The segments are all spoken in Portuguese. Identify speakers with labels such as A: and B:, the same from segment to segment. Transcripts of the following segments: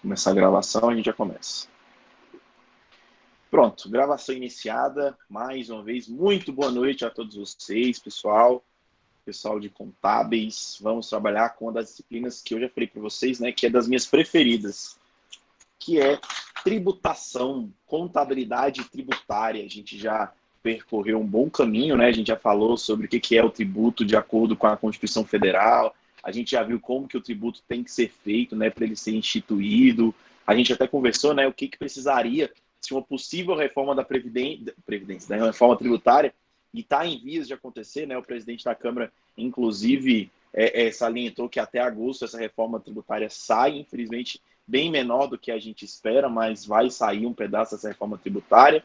A: Começar a gravação, a gente já começa. Pronto, gravação iniciada. Mais uma vez, muito boa noite a todos vocês, pessoal de contábeis. Vamos trabalhar com uma das disciplinas que eu já falei para vocês, né, que é das minhas preferidas, que é tributação, contabilidade tributária. A gente já percorreu um bom caminho, né? A gente já falou sobre o que é o tributo de acordo com a Constituição Federal. A gente já viu como que o tributo tem que ser feito, né, para ele ser instituído. A gente até conversou, né, o que precisaria se uma possível reforma da Previdência, da reforma tributária, e está em vias de acontecer, né? O presidente da Câmara, inclusive, salientou que até agosto essa reforma tributária sai, infelizmente, bem menor do que a gente espera, mas vai sair um pedaço dessa reforma tributária.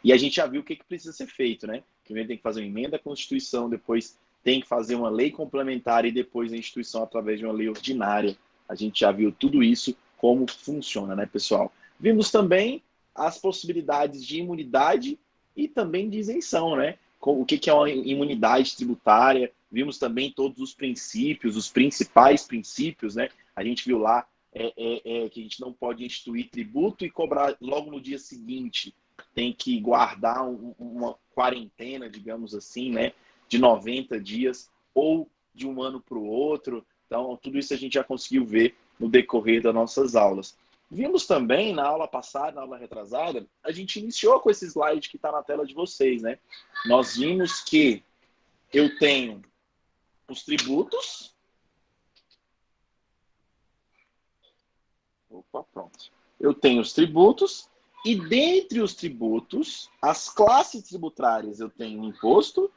A: E a gente já viu o que precisa ser feito, né? Primeiro tem que fazer uma emenda à Constituição, depois tem que fazer uma lei complementar e depois a instituição através de uma lei ordinária. A gente já viu tudo isso, como funciona, né, pessoal? Vimos também as possibilidades de imunidade e também de isenção, né? O que é uma imunidade tributária. Vimos também todos os princípios, os principais princípios, né? A gente viu lá que a gente não pode instituir tributo e cobrar logo no dia seguinte. Tem que guardar uma quarentena, digamos assim, né, de 90 dias ou de um ano para o outro. Então, tudo isso a gente já conseguiu ver no decorrer das nossas aulas. Vimos também na aula passada, na aula retrasada, a gente iniciou com esse slide que está na tela de vocês, né? Nós vimos que eu tenho os tributos. Opa, pronto. Eu tenho os tributos. E dentre os tributos, as classes tributárias, eu tenho imposto,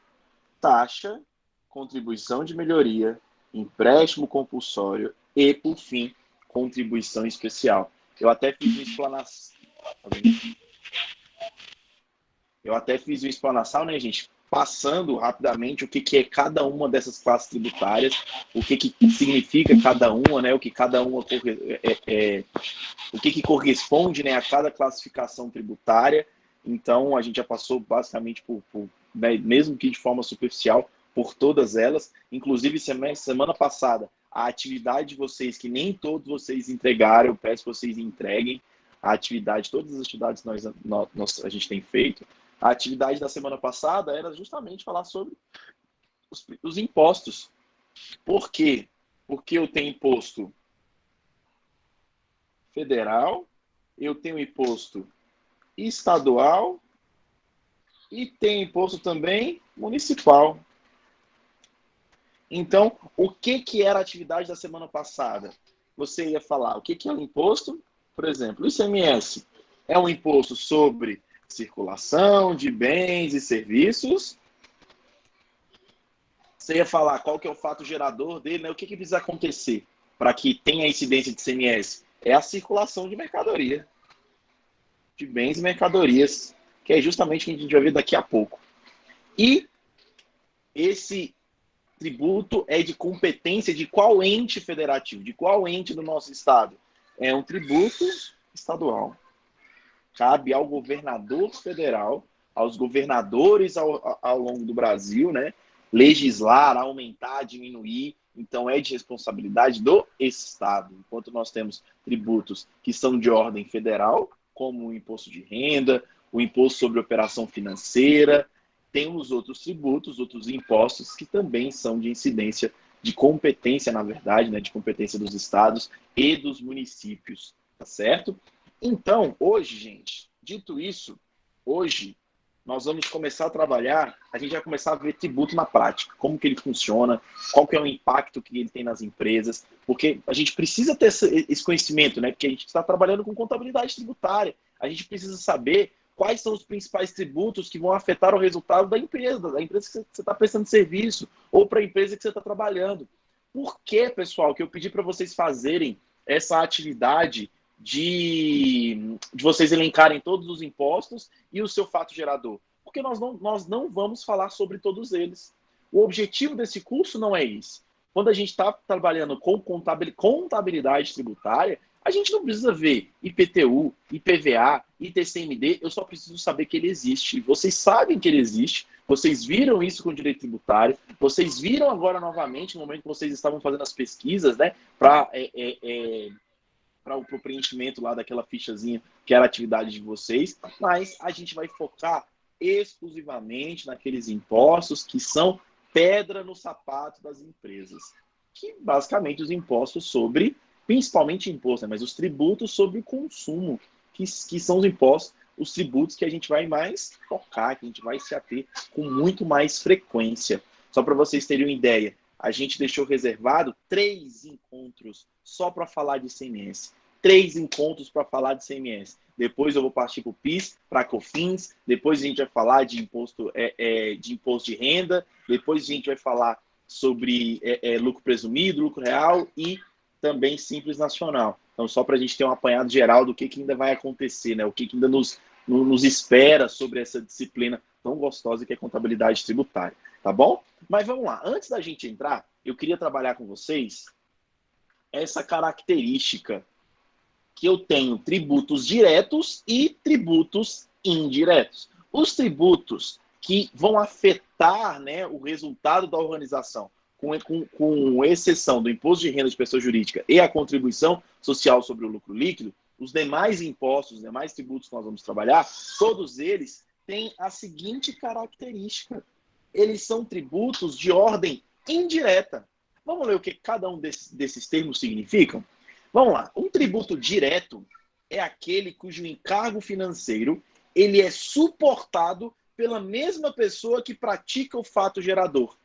A: taxa, contribuição de melhoria, empréstimo compulsório e, por fim, contribuição especial. Eu até fiz uma explanação, né, gente? Passando rapidamente o que é cada uma dessas classes tributárias, o que significa cada uma, né? O que cada uma o que corresponde, né, a cada classificação tributária. Então, a gente já passou basicamente né, mesmo que de forma superficial, por todas elas. Inclusive, semana passada, a atividade de vocês, que nem todos vocês entregaram, eu peço que vocês entreguem a atividade, todas as atividades que a gente tem feito. A atividade da semana passada era justamente falar sobre os impostos. Por quê? Porque eu tenho imposto federal, eu tenho imposto estadual e tenho imposto também municipal. Então, o que era a atividade da semana passada? Você ia falar o que é o imposto? Por exemplo, o ICMS é um imposto sobre circulação de bens e serviços. Você ia falar qual que é o fato gerador dele, né? O que precisa acontecer para que tenha incidência de ICMS? É a circulação de mercadoria, de bens e mercadorias, que é justamente o que a gente vai ver daqui a pouco. E esse tributo é de competência de qual ente federativo, de qual ente do nosso estado? É um tributo estadual. Cabe ao governador federal, aos governadores ao longo do Brasil, né, legislar, aumentar, diminuir. Então, é de responsabilidade do estado. Enquanto nós temos tributos que são de ordem federal, como o imposto de renda, o imposto sobre operação financeira, temos outros tributos, outros impostos que também são de incidência, de competência, na verdade, né, de competência dos estados e dos municípios, tá certo? Então, hoje, gente, dito isso, hoje nós vamos começar a trabalhar, a gente vai começar a ver tributo na prática, como que ele funciona, qual que é o impacto que ele tem nas empresas, porque a gente precisa ter esse conhecimento, né? Porque a gente está trabalhando com contabilidade tributária, a gente precisa saber quais são os principais tributos que vão afetar o resultado da empresa que você está prestando serviço, ou para a empresa que você está trabalhando. Por que, pessoal, que eu pedi para vocês fazerem essa atividade de vocês elencarem todos os impostos e o seu fato gerador? Porque nós não vamos falar sobre todos eles. O objetivo desse curso não é isso. Quando a gente está trabalhando com contabilidade tributária, a gente não precisa ver IPTU, IPVA, ITCMD, eu só preciso saber que ele existe. Vocês sabem que ele existe, vocês viram isso com o direito tributário, vocês viram agora novamente, no momento que vocês estavam fazendo as pesquisas, né, para para o preenchimento lá daquela fichazinha que era a atividade de vocês, mas a gente vai focar exclusivamente naqueles impostos que são pedra no sapato das empresas, que basicamente os impostos sobre, principalmente imposto, né, mas os tributos sobre o consumo, que são os impostos, os tributos que a gente vai mais tocar, que a gente vai se ater com muito mais frequência. Só para vocês terem uma ideia, a gente deixou reservado 3 encontros só para falar de ICMS. 3 encontros para falar de ICMS. Depois eu vou partir para o PIS, para a COFINS, depois a gente vai falar de imposto de renda, depois a gente vai falar sobre lucro presumido, lucro real e também Simples Nacional. Então, só para a gente ter um apanhado geral do que ainda vai acontecer, né? O que ainda nos espera sobre essa disciplina tão gostosa que é contabilidade tributária, tá bom? Mas vamos lá, antes da gente entrar, eu queria trabalhar com vocês essa característica que eu tenho tributos diretos e tributos indiretos. Os tributos que vão afetar, né, o resultado da organização, com exceção do imposto de renda de pessoa jurídica e a contribuição social sobre o lucro líquido, os demais impostos, os demais tributos que nós vamos trabalhar, todos eles têm a seguinte característica. Eles são tributos de ordem indireta. Vamos ler o que cada um desses termos significam? Vamos lá. Um tributo direto é aquele cujo encargo financeiro ele é suportado pela mesma pessoa que pratica o fato gerador.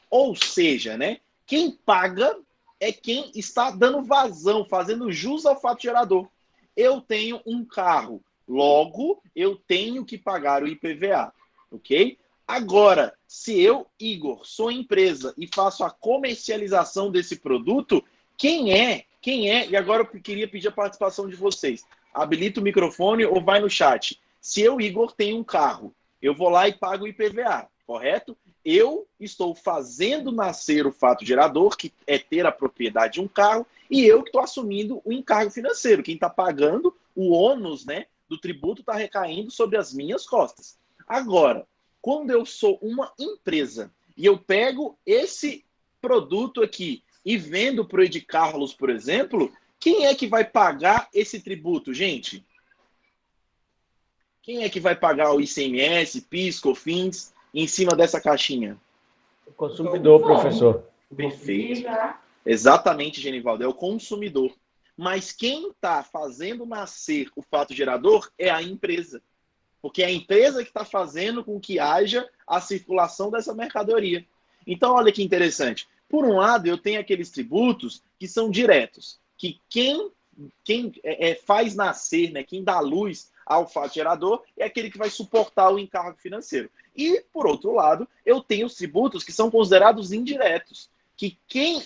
A: Ou seja, né, quem paga é quem está dando vazão, fazendo jus ao fato gerador. Eu tenho um carro, logo eu tenho que pagar o IPVA, ok? Agora, se eu, Igor, sou empresa e faço a comercialização desse produto, quem é? E agora eu queria pedir a participação de vocês. Habilita o microfone ou vai no chat. Se eu, Igor, tenho um carro, eu vou lá e pago o IPVA, correto? Eu estou fazendo nascer o fato gerador, que é ter a propriedade de um carro, e eu que estou assumindo o encargo financeiro. Quem está pagando o ônus, né, do tributo está recaindo sobre as minhas costas. Agora, quando eu sou uma empresa e eu pego esse produto aqui e vendo para o Ed Carlos, por exemplo, quem é que vai pagar esse tributo, gente? Quem é que vai pagar o ICMS, PIS, COFINS em cima dessa caixinha?
B: O consumidor, professor.
A: Perfeito. Exatamente, Genivaldo, é o consumidor. Mas quem está fazendo nascer o fato gerador é a empresa. Porque é a empresa que está fazendo com que haja a circulação dessa mercadoria. Então, olha que interessante. Por um lado, eu tenho aqueles tributos que são diretos, que quem faz nascer, né, quem dá luz ao fato gerador é aquele que vai suportar o encargo financeiro. E, por outro lado, eu tenho os tributos que são considerados indiretos, que quem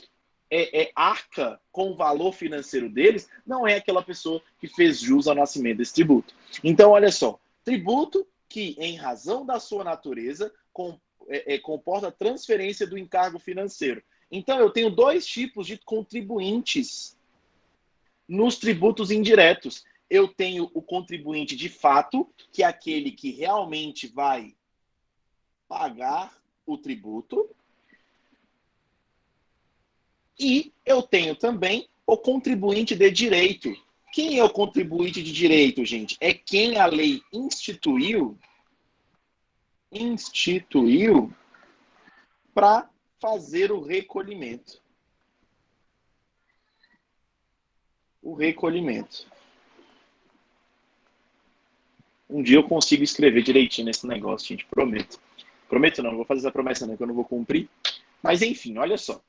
A: arca com o valor financeiro deles não é aquela pessoa que fez jus ao nascimento desse tributo. Então, olha só, tributo que, em razão da sua natureza, comporta transferência do encargo financeiro. Então, eu tenho 2 tipos de contribuintes nos tributos indiretos. Eu tenho o contribuinte de fato, que é aquele que realmente vai pagar o tributo. E eu tenho também o contribuinte de direito. Quem é o contribuinte de direito, gente? É quem a lei instituiu para fazer o recolhimento. O recolhimento. Um dia eu consigo escrever direitinho nesse negócio, gente, prometo. Prometo não vou fazer essa promessa não, que eu não vou cumprir. Mas enfim, olha só.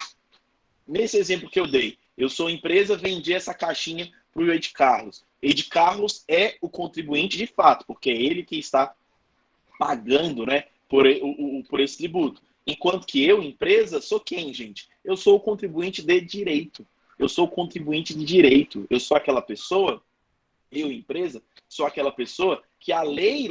A: Nesse exemplo que eu dei, eu sou empresa, vendi essa caixinha para o Ed Carlos. Ed Carlos é o contribuinte de fato, porque é ele que está pagando, né, por esse tributo. Enquanto que eu, empresa, sou quem, gente? Eu sou o contribuinte de direito. Eu sou o contribuinte de direito. Eu sou aquela pessoa, eu, empresa, sou aquela pessoa que a lei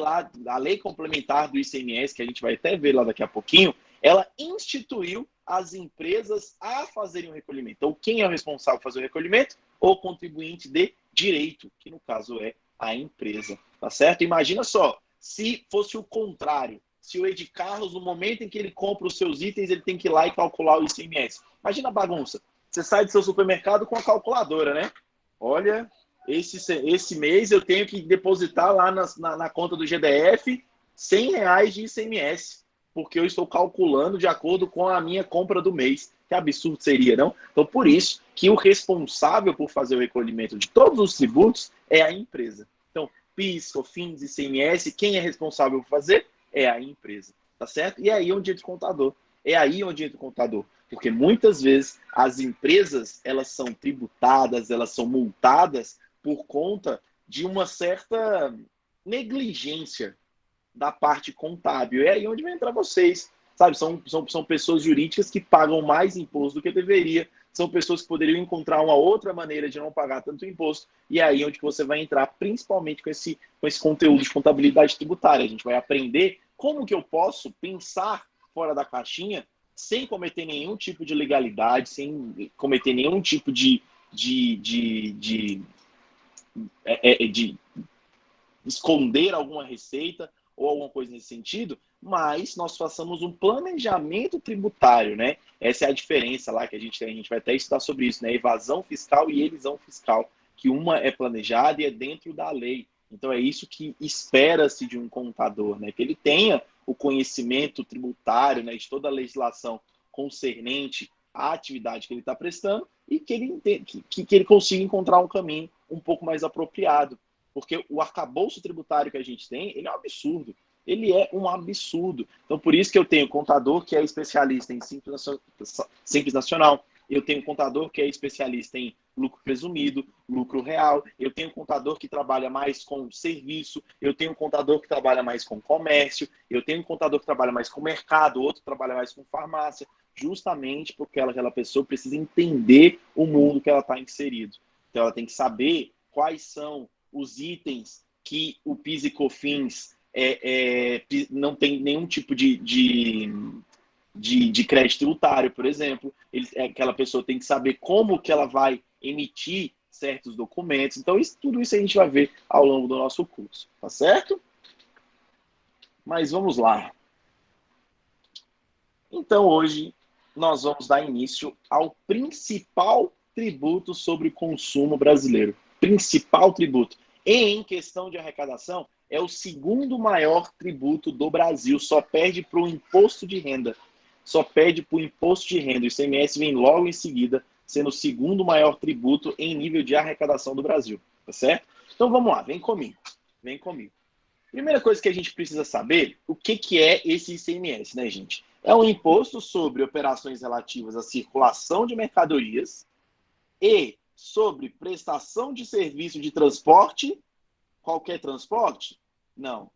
A: complementar do ICMS, que a gente vai até ver lá daqui a pouquinho, ela instituiu as empresas a fazerem o recolhimento. Então, quem é o responsável por fazer o recolhimento? O contribuinte de direito, que no caso é a empresa. Tá certo? Imagina só, se fosse o contrário. Se o Ed Carlos, no momento em que ele compra os seus itens, ele tem que ir lá e calcular o ICMS. Imagina a bagunça. Você sai do seu supermercado com a calculadora, né? olha, esse mês eu tenho que depositar lá na conta do GDF R$ 100 de ICMS, porque eu estou calculando de acordo com a minha compra do mês. Que absurdo seria, não? Então, por isso que o responsável por fazer o recolhimento de todos os tributos é a empresa. Então, PIS, COFINS, ICMS, quem é responsável por fazer? É a empresa, tá certo? E é aí onde entra o contador. É aí onde entra o contador. Porque muitas vezes as empresas, elas são tributadas, elas são multadas por conta de uma certa negligência da parte contábil. É aí onde vai entrar vocês, sabe? São pessoas jurídicas que pagam mais imposto do que deveria, são pessoas que poderiam encontrar uma outra maneira de não pagar tanto imposto, e é aí onde você vai entrar, principalmente com esse conteúdo de contabilidade tributária. A gente vai aprender como que eu posso pensar fora da caixinha sem cometer nenhum tipo de ilegalidade, sem cometer nenhum tipo de esconder alguma receita ou alguma coisa nesse sentido, mas nós façamos um planejamento tributário, né? Essa é a diferença lá que a gente vai até estudar sobre isso, né? Evasão fiscal e elisão fiscal, que uma é planejada e é dentro da lei. Então é isso que espera-se de um contador, né? Que ele tenha o conhecimento tributário, né, de toda a legislação concernente à atividade que ele está prestando e que ele consiga encontrar um caminho um pouco mais apropriado. Porque o arcabouço tributário que a gente tem, ele é um absurdo. Ele é um absurdo. Então, por isso que eu tenho contador que é especialista em Simples Nacional, eu tenho contador que é especialista em lucro presumido, lucro real, eu tenho contador que trabalha mais com serviço, eu tenho contador que trabalha mais com comércio, eu tenho contador que trabalha mais com mercado, outro trabalha mais com farmácia, justamente porque aquela pessoa precisa entender o mundo que ela está inserido. Então, ela tem que saber quais são os itens que o PIS e COFINS não tem nenhum tipo de crédito tributário, por exemplo. Aquela pessoa tem que saber como que ela vai emitir certos documentos. Então, tudo isso a gente vai ver ao longo do nosso curso, tá certo? Mas vamos lá. Então, hoje, nós vamos dar início ao principal tributo sobre o consumo brasileiro. Principal tributo. E em questão de arrecadação, é o segundo maior tributo do Brasil. Só perde para o imposto de renda. Só perde para o imposto de renda. O ICMS vem logo em seguida, sendo o segundo maior tributo em nível de arrecadação do Brasil. Tá certo? Então, vamos lá. Vem comigo. Vem comigo. Primeira coisa que a gente precisa saber, o que é esse ICMS, né, gente? É um imposto sobre operações relativas à circulação de mercadorias e sobre prestação de serviço de transporte. Qualquer transporte? Não.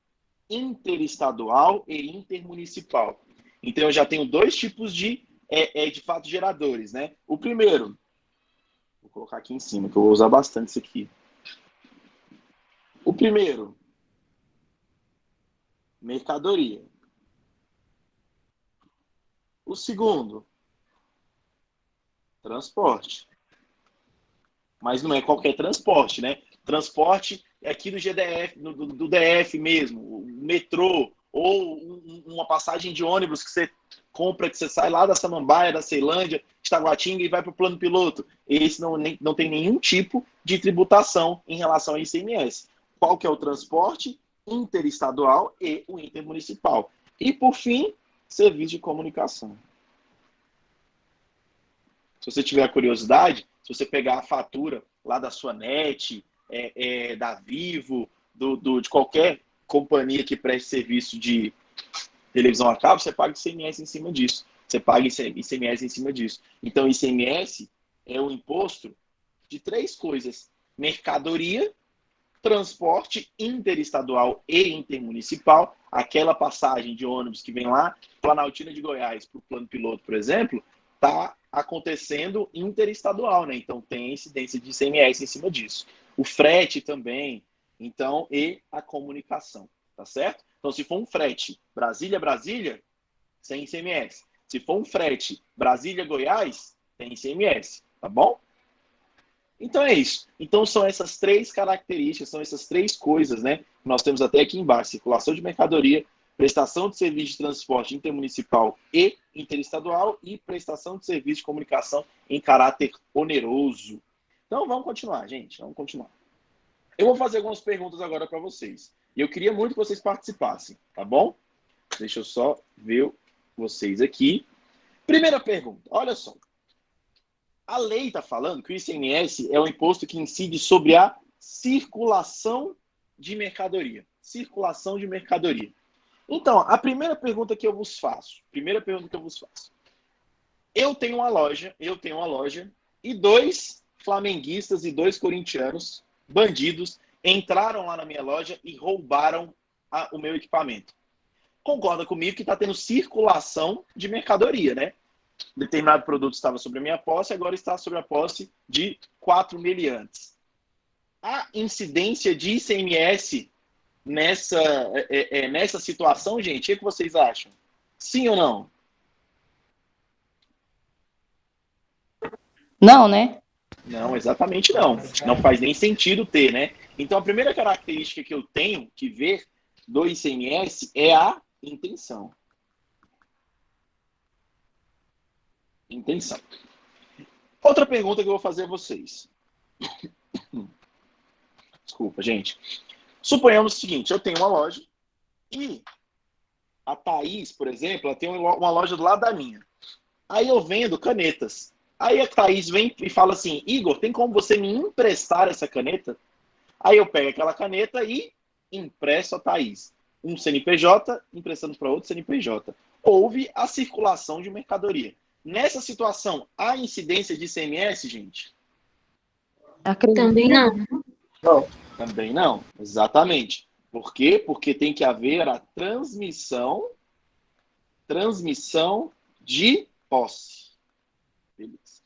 A: Interestadual e intermunicipal. Então, eu já tenho dois tipos de fato geradores, né? O primeiro, vou colocar aqui em cima, que eu vou usar bastante isso aqui. O primeiro, mercadoria. O segundo, transporte. Mas não é qualquer transporte, né? Transporte é aqui do GDF, do DF mesmo, o metrô, ou uma passagem de ônibus que você compra, que você sai lá da Samambaia, da Ceilândia, de Taguatinga e vai para o plano piloto. Esse não tem nenhum tipo de tributação em relação ao ICMS. Qual que é o transporte? Interestadual e o intermunicipal. E, por fim, serviço de comunicação. Se você tiver curiosidade, se você pegar a fatura lá da sua NET, da Vivo, de qualquer companhia que preste serviço de televisão a cabo, você paga ICMS em cima disso. Você paga ICMS em cima disso. Então, ICMS é o imposto de três coisas: mercadoria, transporte interestadual e intermunicipal. Aquela passagem de ônibus que vem lá, Planaltina de Goiás, para o plano piloto, por exemplo, está acontecendo interestadual, né? Então tem incidência de ICMS em cima disso. O frete também, então, e a comunicação, tá certo? Então, se for um frete Brasília-Brasília, sem ICMS. Se for um frete Brasília-Goiás, tem ICMS, tá bom? Então é isso. Então são essas três características, são essas três coisas, né? Nós temos até aqui embaixo: circulação de mercadoria, prestação de serviço de transporte intermunicipal e interestadual e prestação de serviço de comunicação em caráter oneroso. Então, vamos continuar, gente. Vamos continuar. Eu vou fazer algumas perguntas agora para vocês. E eu queria muito que vocês participassem, tá bom? Deixa eu só ver vocês aqui. Primeira pergunta, olha só. A lei está falando que o ICMS é um imposto que incide sobre a circulação de mercadoria. Circulação de mercadoria. Então, a primeira pergunta que eu vos faço. Eu tenho uma loja e 2 flamenguistas e 2 corintianos, bandidos, entraram lá na minha loja e roubaram o meu equipamento. Concorda comigo que está tendo circulação de mercadoria, né? Determinado produto estava sobre a minha posse, agora está sobre a posse de 4 meliantes. A incidência de ICMS nessa situação, gente, o que vocês acham? Sim ou não?
C: Não, né?
A: Não, exatamente não. Não faz nem sentido ter, né? Então, a primeira característica que eu tenho que ver do ICMS é a intenção. Intenção. Outra pergunta que eu vou fazer a vocês. Desculpa, gente. Suponhamos o seguinte, eu tenho uma loja e a Thaís, por exemplo, ela tem uma loja do lado da minha. Aí eu vendo canetas. Aí a Thaís vem e fala assim, Igor, tem como você me emprestar essa caneta? Aí eu pego aquela caneta e empresto a Thaís. Um CNPJ emprestando para outro CNPJ. Houve a circulação de mercadoria. Nessa situação, há incidência de ICMS, gente?
C: Também não.
A: Não. Também não, exatamente. Por quê? Porque tem que haver a transmissão de posse. Beleza.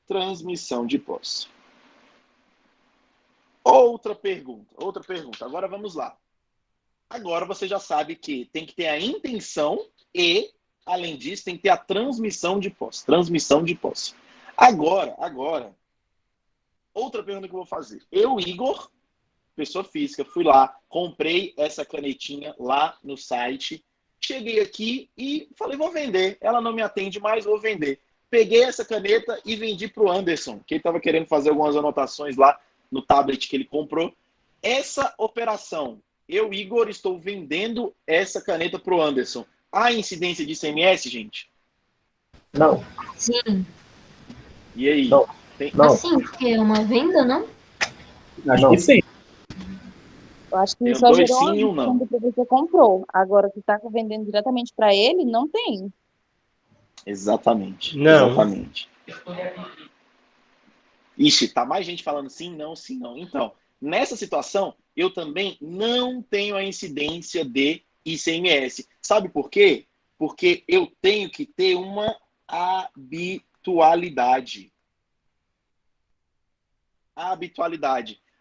A: Transmissão de posse. Outra pergunta. Agora vamos lá. Agora você já sabe que tem que ter a intenção e, além disso, tem que ter a transmissão de posse. Agora, outra pergunta que eu vou fazer. Eu, Igor, pessoa física, fui lá, comprei essa canetinha lá no site, cheguei aqui e falei, vou vender. Ela não me atende mais, vou vender. Peguei essa caneta e vendi para o Anderson, que ele estava querendo fazer algumas anotações lá no tablet que ele comprou. Essa operação, eu, Igor, estou vendendo essa caneta para o Anderson. Há incidência de ICMS, gente?
B: Não.
D: Sim.
A: E aí?
B: Não. Não.
D: Assim, porque é uma venda, não?
B: Acho que sim.
C: Eu acho que
A: Tem
C: só
A: dois
C: gerou
A: sim e um não.
C: quando você comprou. Agora, que está vendendo diretamente para ele, não tem.
A: Exatamente.
B: Não.
A: Exatamente. Ixi, tá mais gente falando sim, não. Então, nessa situação, eu também não tenho a incidência de ICMS. Sabe por quê? Porque eu tenho que ter uma habitualidade.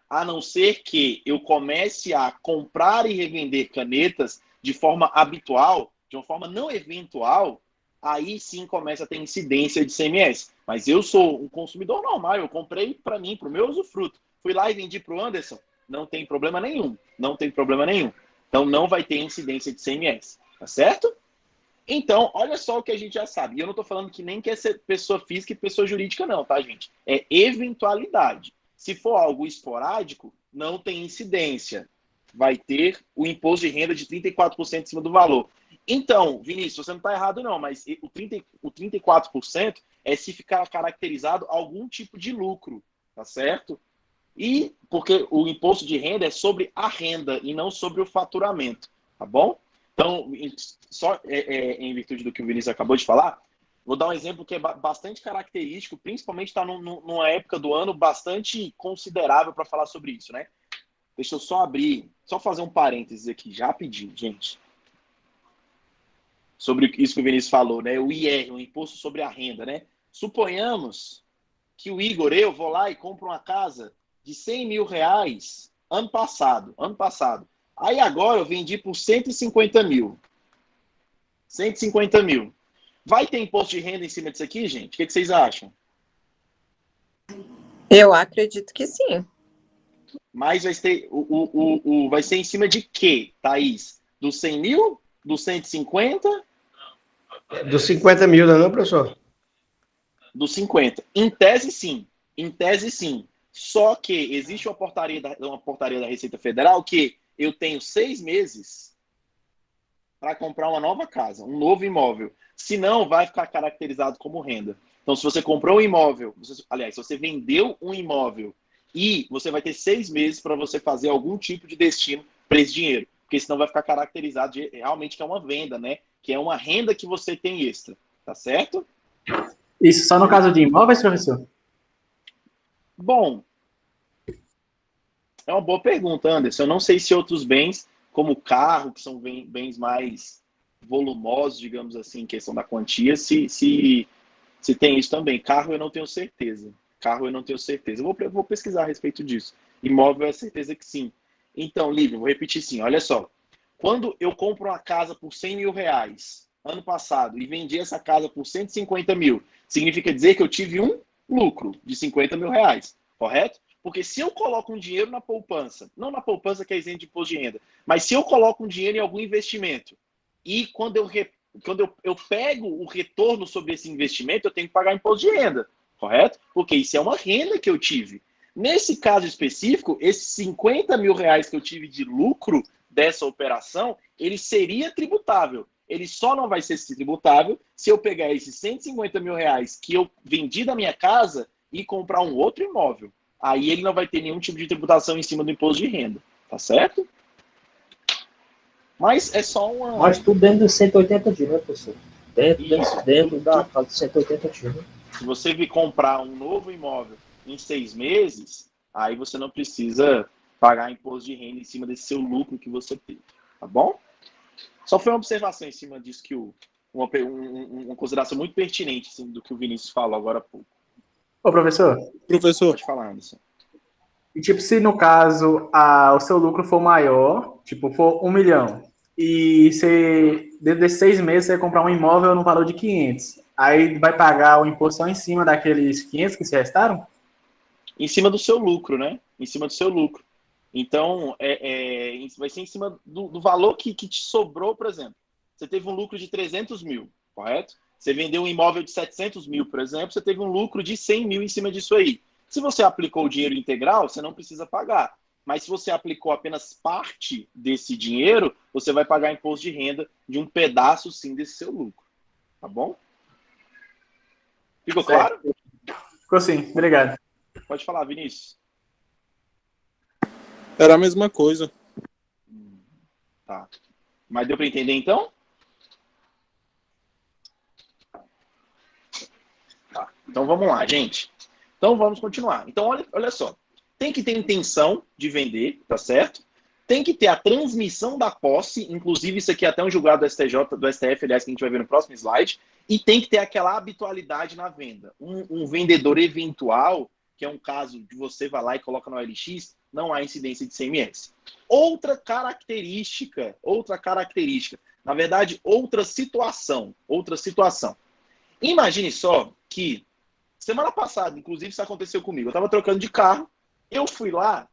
A: A não ser que eu comece a comprar e revender canetas de forma habitual, de uma forma não eventual, aí sim começa a ter incidência de ICMS. Mas eu sou um consumidor normal, eu comprei para mim, para o meu usufruto. Fui lá e vendi para o Anderson, não tem problema nenhum. Então não vai ter incidência de ICMS, tá certo? Então, olha só o que a gente já sabe. E eu não estou falando que nem quer ser pessoa física e pessoa jurídica não, tá, gente? É eventualidade. Se for algo esporádico, não tem incidência. Vai ter o imposto de renda de 34% em cima do valor. Então, Vinícius, você não está errado não, mas o 34% é se ficar caracterizado algum tipo de lucro, tá certo? E porque o imposto de renda é sobre a renda e não sobre o faturamento, tá bom? Então, só em virtude do que o Vinícius acabou de falar, vou dar um exemplo que é bastante característico, principalmente está numa época do ano bastante considerável para falar sobre isso, né? Deixa eu só fazer um parênteses aqui, já pedi, gente. Sobre isso que o Vinícius falou, né? O IR, o Imposto sobre a Renda, né? Suponhamos que o Igor, eu vou lá e compro uma casa de 100 mil reais ano passado. Aí agora eu vendi por 150 mil. 150 mil. Vai ter imposto de renda em cima disso aqui, gente? O que vocês acham?
E: Eu acredito que sim.
A: Mas vai ser em cima de quê, Thaís? Dos 100 mil? Dos 150?
B: Dos 50 mil, não, professor?
A: Dos 50. Em tese, sim. Só que existe uma portaria da Receita Federal que eu tenho 6 meses para comprar uma nova casa, um novo imóvel. Senão, vai ficar caracterizado como renda. Então, se você comprou um imóvel, aliás, se você vendeu um imóvel e você vai ter 6 meses para você fazer algum tipo de destino para esse dinheiro. Porque senão vai ficar caracterizado de, realmente que é uma venda, né? Que é uma renda que você tem extra. Tá certo?
B: Isso só no caso de imóveis, professor?
A: Bom, é uma boa pergunta, Anderson. Eu não sei se outros bens, como carro, que são bens mais volumosos, digamos assim, em questão da quantia, se tem isso também. Carro eu não tenho certeza. Carro eu não tenho certeza. Eu vou pesquisar a respeito disso. Imóvel é certeza que sim. Então, Lívia, vou repetir sim. Olha só. Quando eu compro uma casa por 100 mil reais, ano passado, e vendi essa casa por 150 mil, significa dizer que eu tive um lucro de 50 mil reais, correto? Porque se eu coloco um dinheiro na poupança, não na poupança que é isento de imposto de renda, mas se eu coloco um dinheiro em algum investimento, e quando eu pego o retorno sobre esse investimento, eu tenho que pagar imposto de renda, correto? Porque isso é uma renda que eu tive. Nesse caso específico, esses 50 mil reais que eu tive de lucro dessa operação, ele seria tributável. Ele só não vai ser tributável se eu pegar esses 150 mil reais que eu vendi da minha casa e comprar um outro imóvel. Aí ele não vai ter nenhum tipo de tributação em cima do imposto de renda. Tá certo? Mas é só uma...
B: Mas tudo dentro dos 180 dias, né, professor? Dentro da casa de 180 dias, né?
A: Se você vir comprar um novo imóvel em 6 meses, aí você não precisa pagar imposto de renda em cima desse seu lucro que você teve. Tá bom? Só foi uma observação em cima disso que uma consideração muito pertinente assim, do que o Vinícius falou agora há pouco.
B: Ô, professor.
F: Professor.
A: Pode falar, Anderson.
B: E, tipo, se no caso o seu lucro for maior, tipo, for 1 milhão, e você, dentro desses 6 meses, você comprar um imóvel no valor de 500, aí vai pagar o imposto só em cima daqueles 500 que se restaram?
A: Em cima do seu lucro, né? Em cima do seu lucro. Então, vai ser em cima do valor que te sobrou, por exemplo. Você teve um lucro de 300 mil, correto? Você vendeu um imóvel de 700 mil, por exemplo, você teve um lucro de 100 mil em cima disso aí. Se você aplicou o dinheiro integral, você não precisa pagar. Mas se você aplicou apenas parte desse dinheiro, você vai pagar imposto de renda de um pedaço, sim, desse seu lucro. Tá bom? Ficou claro?
B: Ficou sim, obrigado.
A: Pode falar, Vinícius.
F: Era a mesma coisa.
A: Tá. Mas deu para entender, então? Tá. Então vamos lá, gente. Então vamos continuar. Então olha só. Tem que ter intenção de vender, tá certo? Tem que ter a transmissão da posse, inclusive isso aqui é até um julgado do STJ, do STF, aliás, que a gente vai ver no próximo slide, e tem que ter aquela habitualidade na venda. Um vendedor eventual, que é um caso de você vai lá e coloca no OLX, não há incidência de CMS. Outra característica, na verdade, outra situação. Imagine só que semana passada, inclusive isso aconteceu comigo, eu estava trocando de carro, eu fui lá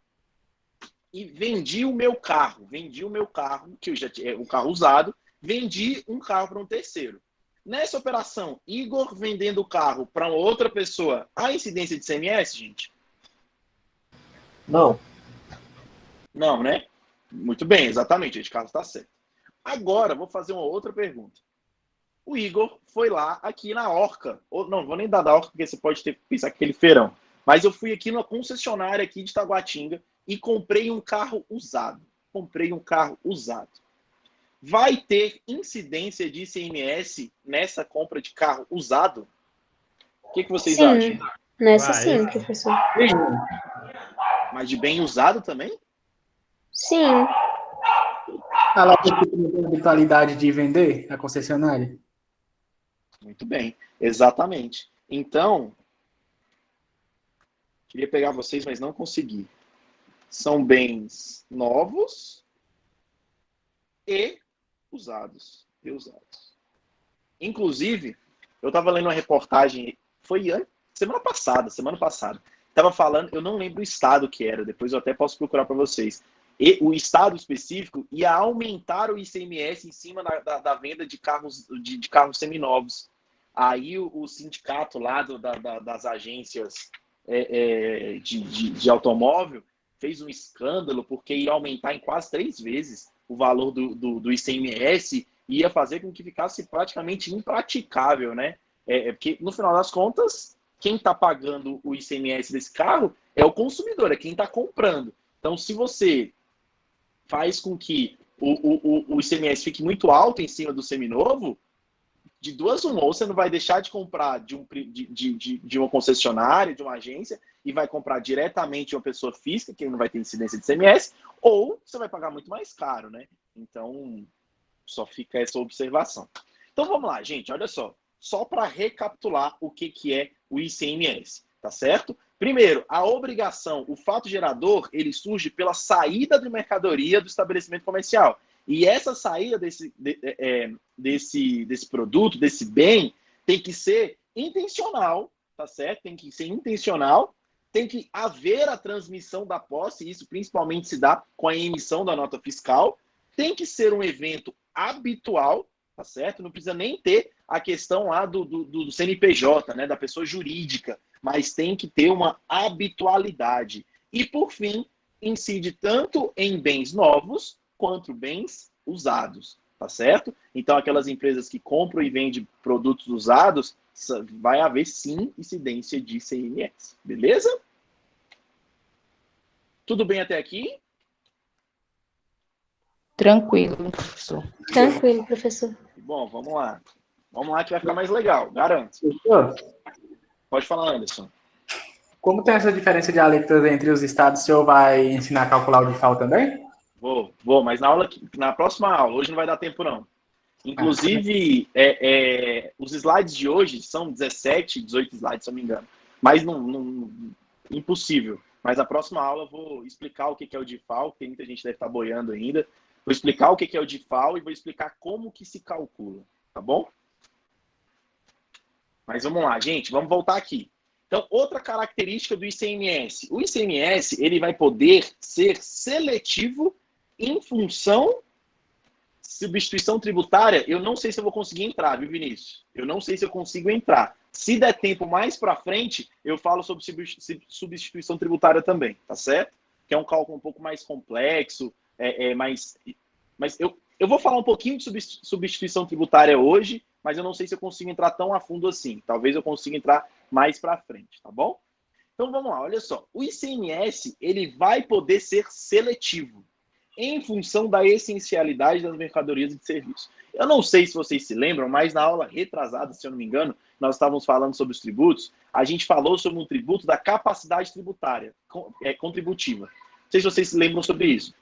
A: e vendi o meu carro, que eu já tinha um carro usado, vendi um carro para um terceiro. Nessa operação, Igor vendendo o carro para outra pessoa, há incidência de CMS, gente?
B: Não.
A: Não, né? Muito bem, exatamente, gente, Carlos está certo. Agora, vou fazer uma outra pergunta. O Igor foi lá aqui na Orca, ou não vou nem dar da Orca, porque você pode pensar que aquele feirão, mas eu fui aqui numa concessionária aqui de Taguatinga e comprei um carro usado. Vai ter incidência de ICMS nessa compra de carro usado? O que vocês acham?
D: Nessa sim, professor.
A: Mas de bem usado também?
D: Sim.
B: Ela tem a habitualidade de vender a concessionária?
A: Muito bem, exatamente. Então, queria pegar vocês, mas não consegui. São bens novos e usados. Inclusive, eu estava lendo uma reportagem, foi semana passada. Estava falando, eu não lembro o estado que era, depois eu até posso procurar para vocês. E o estado específico ia aumentar o ICMS em cima da venda de carros seminovos. Aí o sindicato lá das agências de automóvel fez um escândalo porque ia aumentar em quase 3 vezes o valor do ICMS e ia fazer com que ficasse praticamente impraticável, né? Porque, no final das contas, quem está pagando o ICMS desse carro é o consumidor, é quem está comprando. Então, se você faz com que o ICMS fique muito alto em cima do seminovo, de duas uma, ou você não vai deixar de comprar de uma concessionária, de uma agência, e vai comprar diretamente de uma pessoa física, que não vai ter incidência de ICMS, ou você vai pagar muito mais caro, né? Então, só fica essa observação. Então, vamos lá, gente, olha só para recapitular o que é o ICMS, tá certo? Primeiro, a obrigação, o fato gerador, ele surge pela saída de mercadoria do estabelecimento comercial. E essa saída desse produto, desse bem, tem que ser intencional, tá certo? Tem que ser intencional, tem que haver a transmissão da posse, isso principalmente se dá com a emissão da nota fiscal, tem que ser um evento habitual, tá certo? Não precisa nem ter a questão lá do CNPJ, né, da pessoa jurídica, mas tem que ter uma habitualidade. E, por fim, incide tanto em bens novos quanto bens usados, tá certo? Então, aquelas empresas que compram e vendem produtos usados, vai haver, sim, incidência de ICMS, beleza? Tudo bem até aqui?
C: Tranquilo, professor.
D: Tranquilo, professor.
A: Bom, vamos lá. Vamos lá que vai ficar mais legal, garanto.
B: Professor,
A: Pode falar, Anderson.
B: como tem essa diferença de alíquotas entre os estados, o senhor vai ensinar a calcular o DIFAL também?
A: Vou, mas na próxima aula, hoje não vai dar tempo não. Inclusive, os slides de hoje são 17, 18 slides, se eu não me engano. Mas impossível. Mas na próxima aula eu vou explicar o que é o DIFAL, porque muita gente deve estar boiando ainda. Vou explicar o que é o DIFAL e vou explicar como que se calcula, tá bom? Mas vamos lá, gente, vamos voltar aqui. Então, outra característica do ICMS. O ICMS, ele vai poder ser seletivo em função substituição tributária. Eu não sei se eu vou conseguir entrar, viu, Vinícius? Eu não sei se eu consigo entrar. Se der tempo mais para frente, eu falo sobre substituição tributária também, tá certo? Que é um cálculo um pouco mais complexo, mas eu vou falar um pouquinho de substituição tributária hoje, mas eu não sei se eu consigo entrar tão a fundo assim. Talvez eu consiga entrar mais para frente, tá bom? Então vamos lá, olha só. O ICMS, ele vai poder ser seletivo em função da essencialidade das mercadorias e de serviços. Eu não sei se vocês se lembram, mas na aula retrasada, se eu não me engano, nós estávamos falando sobre os tributos, a gente falou sobre um tributo da capacidade tributária, contributiva. Não sei se vocês se lembram sobre isso.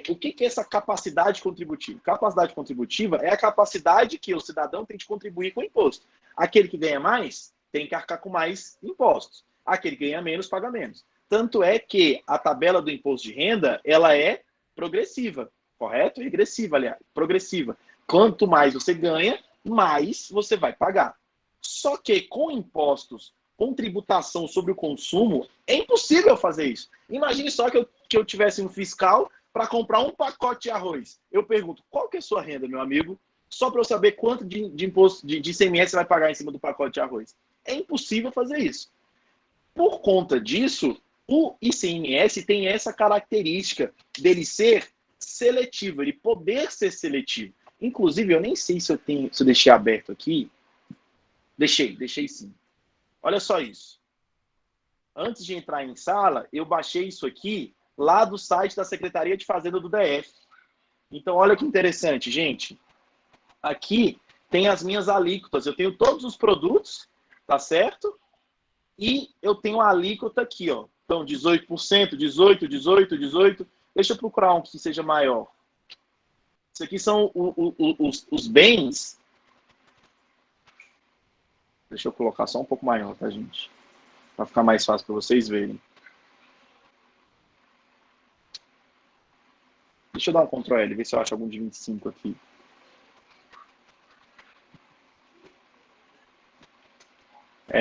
A: O que é essa capacidade contributiva? Capacidade contributiva é a capacidade que o cidadão tem de contribuir com o imposto. Aquele que ganha mais tem que arcar com mais impostos. Aquele que ganha menos, paga menos. Tanto é que a tabela do imposto de renda, ela é progressiva, correto? Regressiva, aliás, progressiva. Quanto mais você ganha, mais você vai pagar. Só que com impostos, com tributação sobre o consumo, é impossível fazer isso. Imagine só que eu tivesse um fiscal para comprar um pacote de arroz. Eu pergunto, qual que é a sua renda, meu amigo? Só para eu saber quanto de imposto de ICMS você vai pagar em cima do pacote de arroz. É impossível fazer isso. Por conta disso, o ICMS tem essa característica dele ser seletivo, ele poder ser seletivo. Inclusive, eu nem sei se eu deixei aberto aqui. Deixei sim. Olha só isso. Antes de entrar em sala, eu baixei isso aqui lá do site da Secretaria de Fazenda do DF. Então, olha que interessante, gente. Aqui tem as minhas alíquotas. Eu tenho todos os produtos, tá certo? E eu tenho a alíquota aqui, ó. Então, 18%, 18%, 18%, 18%. Deixa eu procurar um que seja maior. Isso aqui são os bens. Deixa eu colocar só um pouco maior, tá, gente? Para ficar mais fácil para vocês verem. Deixa eu dar um Ctrl L, ver se eu acho algum de 25 aqui.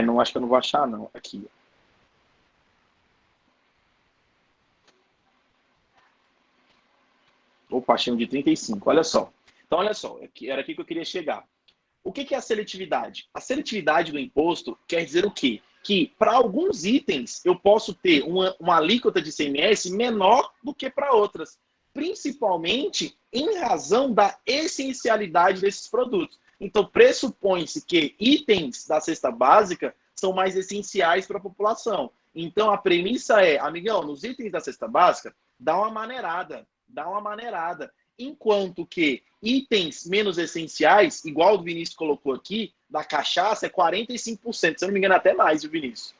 A: Não acho que eu não vou achar, não. Aqui. Opa, achei um de 35. Olha só. Então, olha só. Era aqui que eu queria chegar. O que é a seletividade? A seletividade do imposto quer dizer o quê? que para alguns itens eu posso ter uma alíquota de ICMS menor do que para outras, principalmente em razão da essencialidade desses produtos. Então, pressupõe-se que itens da cesta básica são mais essenciais para a população. Então, a premissa é, amigão, nos itens da cesta básica, dá uma maneirada. Enquanto que itens menos essenciais, igual o Vinícius colocou aqui, da cachaça é 45%, se eu não me engano até mais, viu, Vinícius?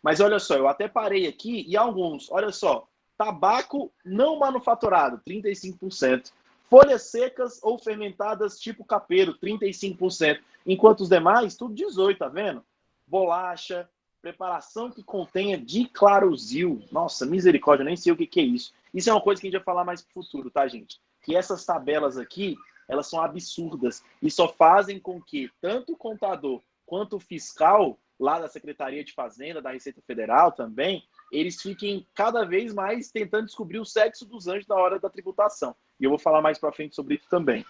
A: Mas olha só, eu até parei aqui e alguns, olha só, tabaco não manufaturado, 35%. Folhas secas ou fermentadas tipo capeiro, 35%. Enquanto os demais, tudo 18%, tá vendo? Bolacha, preparação que contenha diclarozil. Nossa, misericórdia, eu nem sei o que é isso. Isso é uma coisa que a gente vai falar mais pro futuro, tá, gente? Que essas tabelas aqui, elas são absurdas e só fazem com que tanto o contador quanto o fiscal, lá da Secretaria de Fazenda, da Receita Federal também, eles fiquem cada vez mais tentando descobrir o sexo dos anjos na hora da tributação. E eu vou falar mais para frente sobre isso também.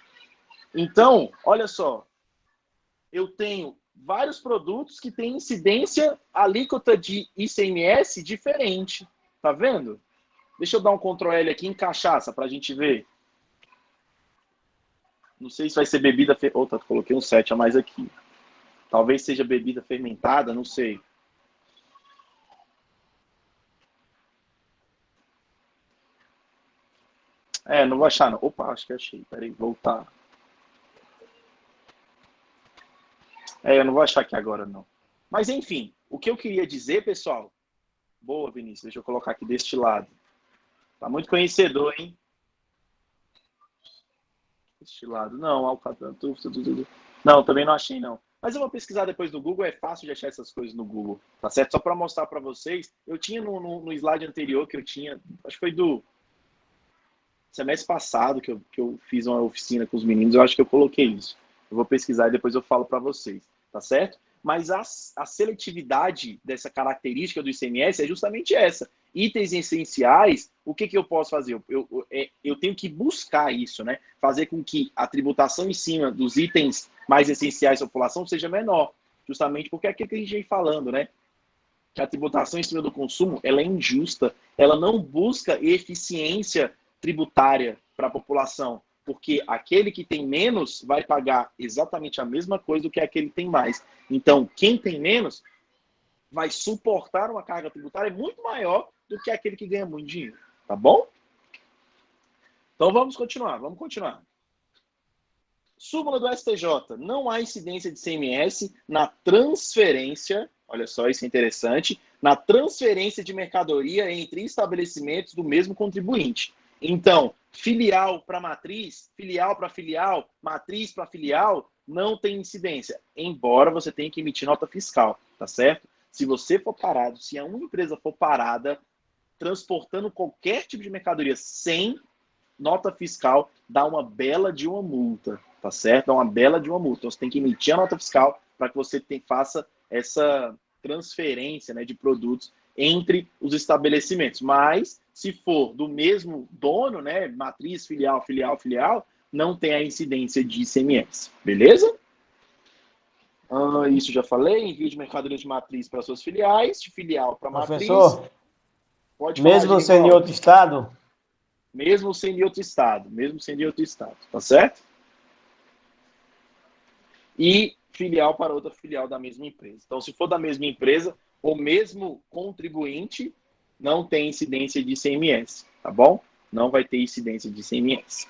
A: Então, olha só, eu tenho vários produtos que têm incidência alíquota de ICMS diferente. Tá vendo? Deixa eu dar um Ctrl L aqui em cachaça para a gente ver. Não sei se vai ser bebida... coloquei um 7 a mais aqui. Talvez seja bebida fermentada, não sei. Não vou achar, não. Opa, acho que achei. Peraí, voltar. Eu não vou achar aqui agora, não. Mas, enfim, o que eu queria dizer, pessoal... Boa, Vinícius. Deixa eu colocar aqui deste lado. Tá muito conhecedor, hein? Deste lado. Não, alcatran, tudo. Não, também não achei, não. Mas eu vou pesquisar depois no Google. É fácil de achar essas coisas no Google. Tá certo? Só para mostrar para vocês. Eu tinha no slide anterior que eu tinha... Acho que foi do... semestre passado que eu fiz uma oficina com os meninos, eu acho que eu coloquei isso. Eu vou pesquisar e depois eu falo para vocês, tá certo? Mas a seletividade dessa característica do ICMS é justamente essa. Itens essenciais, o que eu posso fazer? Eu tenho que buscar isso, né? Fazer com que a tributação em cima dos itens mais essenciais da população seja menor. Justamente porque é aquilo que a gente vem falando, né? Que a tributação em cima do consumo, ela é injusta. Ela não busca eficiência tributária para a população, porque aquele que tem menos vai pagar exatamente a mesma coisa do que aquele que tem mais. Então, quem tem menos vai suportar uma carga tributária muito maior do que aquele que ganha muito dinheiro, tá bom? Então, vamos continuar. Súmula do STJ. Não há incidência de CMS na transferência, olha só, isso é interessante, na transferência de mercadoria entre estabelecimentos do mesmo contribuinte. Então, filial para matriz, filial para filial, matriz para filial, não tem incidência, embora você tenha que emitir nota fiscal, tá certo? Se você for parado, se a uma empresa for parada transportando qualquer tipo de mercadoria sem nota fiscal, dá uma bela de uma multa, tá certo? Dá uma bela de uma multa. Então, você tem que emitir a nota fiscal para que você faça essa transferência, né, de produtos entre os estabelecimentos. Mas, se for do mesmo dono, né, matriz, filial, não tem a incidência de ICMS. Beleza? Isso já falei. Envio de mercadoria de matriz para suas filiais, de filial para matriz.
F: Professor,
A: pode falar,
F: mesmo sendo em outro estado?
A: Mesmo sendo em outro estado. Tá certo? E filial para outra filial da mesma empresa. Então, se for da mesma empresa, o mesmo contribuinte não tem incidência de ICMS, tá bom? Não vai ter incidência de ICMS.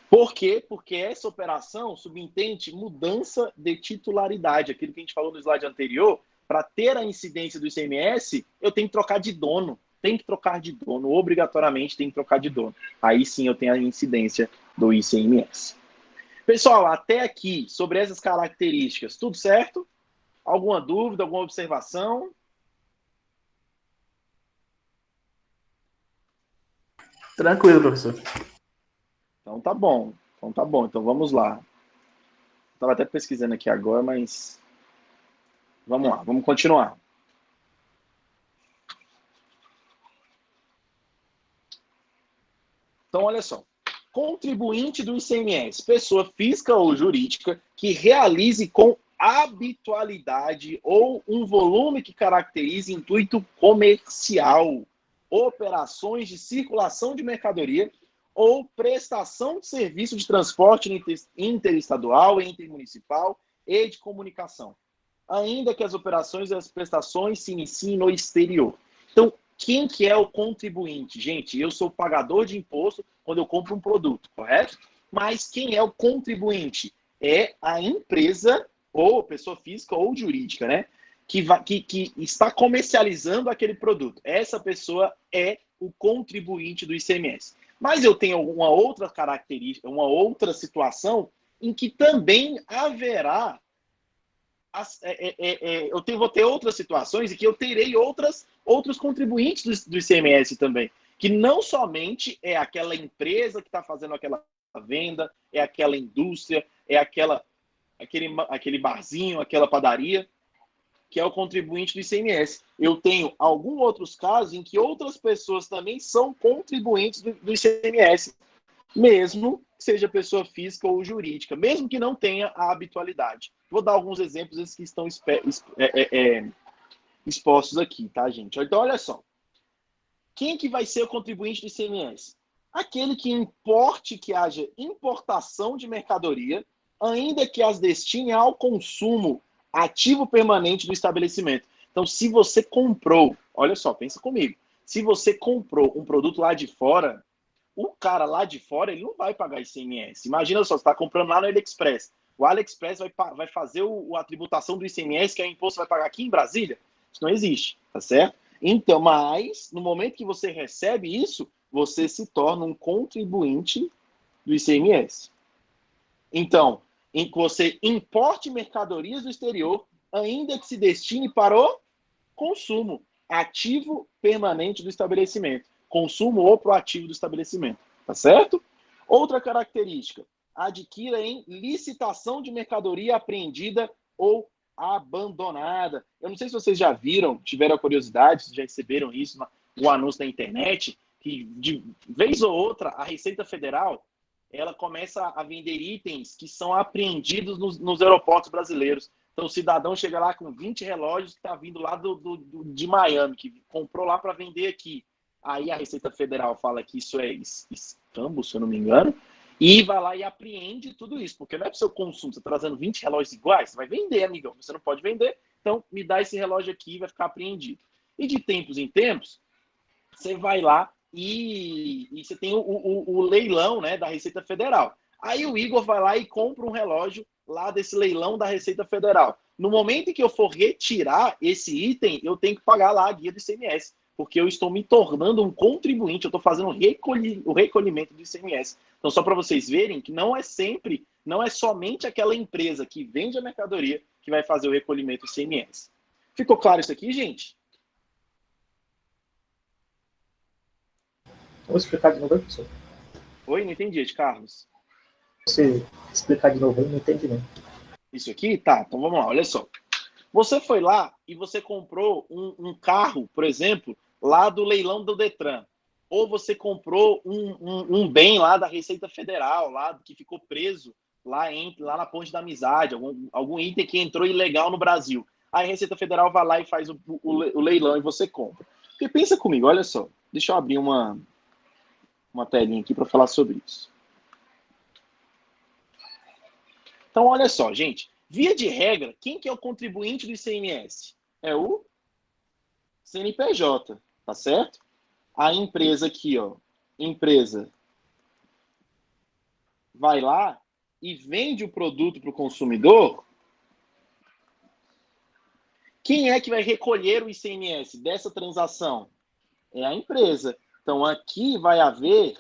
A: Por quê? Porque essa operação subentende mudança de titularidade. Aquilo que a gente falou no slide anterior, para ter a incidência do ICMS, eu tenho que trocar de dono. Obrigatoriamente tem que trocar de dono. Aí sim eu tenho a incidência do ICMS. Pessoal, até aqui, sobre essas características, tudo certo? Alguma dúvida, alguma observação?
B: Tranquilo, professor.
A: Então tá bom. Então vamos lá. Estava até pesquisando aqui agora, mas vamos lá, vamos continuar. Então, olha só. Contribuinte do ICMS, pessoa física ou jurídica que realize com habitualidade ou um volume que caracterize intuito comercial, operações de circulação de mercadoria ou prestação de serviço de transporte interestadual, intermunicipal e de comunicação, ainda que as operações e as prestações se iniciem no exterior. Então, quem que é o contribuinte? Gente, eu sou pagador de imposto quando eu compro um produto, correto? Mas quem é o contribuinte? É a empresa, ou pessoa física ou jurídica, né? Que está comercializando aquele produto. Essa pessoa é o contribuinte do ICMS. Mas eu tenho uma outra característica, uma outra situação em que também haverá vou ter outras situações em que eu terei outros contribuintes do ICMS também, que não somente é aquela empresa que está fazendo aquela venda, é aquela indústria, é aquele barzinho, aquela padaria, que é o contribuinte do ICMS. Eu tenho alguns outros casos em que outras pessoas também são contribuintes do ICMS, mesmo que seja pessoa física ou jurídica, mesmo que não tenha a habitualidade. Vou dar alguns exemplos, esses que estão expostos aqui, tá, gente? Então, olha só. Quem que vai ser o contribuinte do ICMS? Aquele que importe que haja importação de mercadoria, ainda que as destine ao consumo ativo permanente do estabelecimento. Então, se você comprou, olha só, pensa comigo, se você comprou um produto lá de fora, o cara lá de fora, ele não vai pagar ICMS. Imagina só, você está comprando lá no AliExpress. O AliExpress vai fazer a tributação do ICMS, que é o imposto que vai pagar aqui em Brasília? Isso não existe, tá certo? Então, mas, no momento que você recebe isso, você se torna um contribuinte do ICMS. Então, em que você importe mercadorias do exterior, ainda que se destine para o consumo ativo permanente do estabelecimento. Consumo ou proativo do estabelecimento. Tá certo? Outra característica. Adquira em licitação de mercadoria apreendida ou abandonada. Eu não sei se vocês já viram, tiveram a curiosidade, se já receberam isso, o anúncio na internet, que de vez ou outra a Receita Federal ela começa a vender itens que são apreendidos nos aeroportos brasileiros. Então, o cidadão chega lá com 20 relógios que está vindo lá de Miami, que comprou lá para vender aqui. Aí a Receita Federal fala que isso é escambo, se eu não me engano, e vai lá e apreende tudo isso, porque não é para o seu consumo, você está trazendo 20 relógios iguais, você vai vender, amigão, você não pode vender, então me dá esse relógio aqui e vai ficar apreendido. E de tempos em tempos, você vai lá e você tem o leilão, né, da Receita Federal. Aí o Igor vai lá e compra um relógio lá desse leilão da Receita Federal. No momento em que eu for retirar esse item, eu tenho que pagar lá a guia do ICMS, porque eu estou me tornando um contribuinte, eu estou fazendo o recolhimento do ICMS. Então, só para vocês verem que não é somente aquela empresa que vende a mercadoria que vai fazer o recolhimento do ICMS. Ficou claro isso aqui, gente?
F: Vou explicar de novo aí, professor.
A: Oi, não entendi, Carlos.
F: Você explicar de novo aí, não entendi não.
A: Isso aqui? Tá, então vamos lá, olha só. Você foi lá e você comprou um carro, por exemplo, lá do leilão do Detran. Ou você comprou um bem lá da Receita Federal, lá que ficou preso lá na Ponte da Amizade, algum item que entrou ilegal no Brasil. Aí a Receita Federal vai lá e faz o leilão e você compra. Porque pensa comigo, olha só. Deixa eu abrir uma telinha aqui para falar sobre isso. Então, olha só, gente. Via de regra, quem que é o contribuinte do ICMS? É o CNPJ, tá certo? A empresa aqui, ó, empresa vai lá e vende o produto para o consumidor. Quem é que vai recolher o ICMS dessa transação? É a empresa. Então, aqui vai haver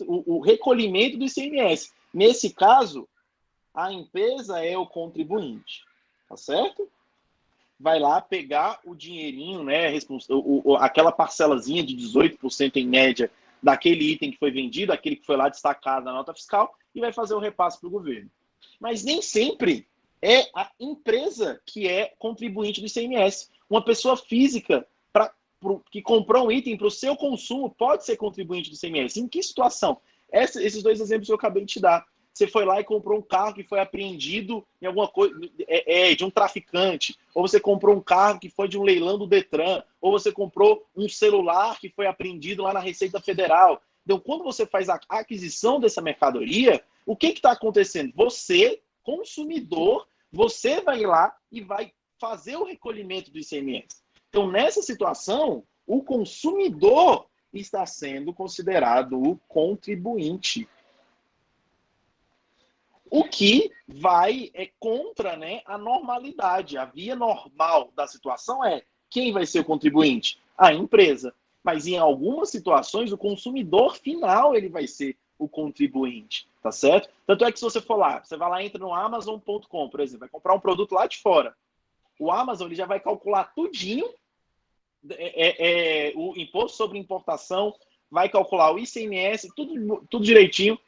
A: o recolhimento do ICMS. Nesse caso, a empresa é o contribuinte, tá certo? Vai lá pegar o dinheirinho, né, aquela parcelazinha de 18% em média daquele item que foi vendido, aquele que foi lá destacado na nota fiscal, e vai fazer o repasse para o governo. Mas nem sempre é a empresa que é contribuinte do ICMS. Uma pessoa física que comprou um item para o seu consumo pode ser contribuinte do ICMS. Em que situação? Esses dois exemplos que eu acabei de te dar. você foi lá e comprou um carro que foi apreendido em alguma coisa de um traficante, ou você comprou um carro que foi de um leilão do Detran, ou você comprou um celular que foi apreendido lá na Receita Federal. Então, quando você faz a aquisição dessa mercadoria, o que está acontecendo? Você, consumidor, você vai lá e vai fazer o recolhimento do ICMS. Então, nessa situação, o consumidor está sendo considerado o contribuinte. O que vai contra, né, a normalidade. A via normal da situação é quem vai ser o contribuinte? A empresa. Mas em algumas situações, o consumidor final ele vai ser o contribuinte, tá certo? Tanto é que se você for lá, você vai lá, entra no Amazon.com, por exemplo, vai comprar um produto lá de fora. O Amazon ele já vai calcular tudinho, o imposto sobre importação, vai calcular o ICMS, tudo direitinho,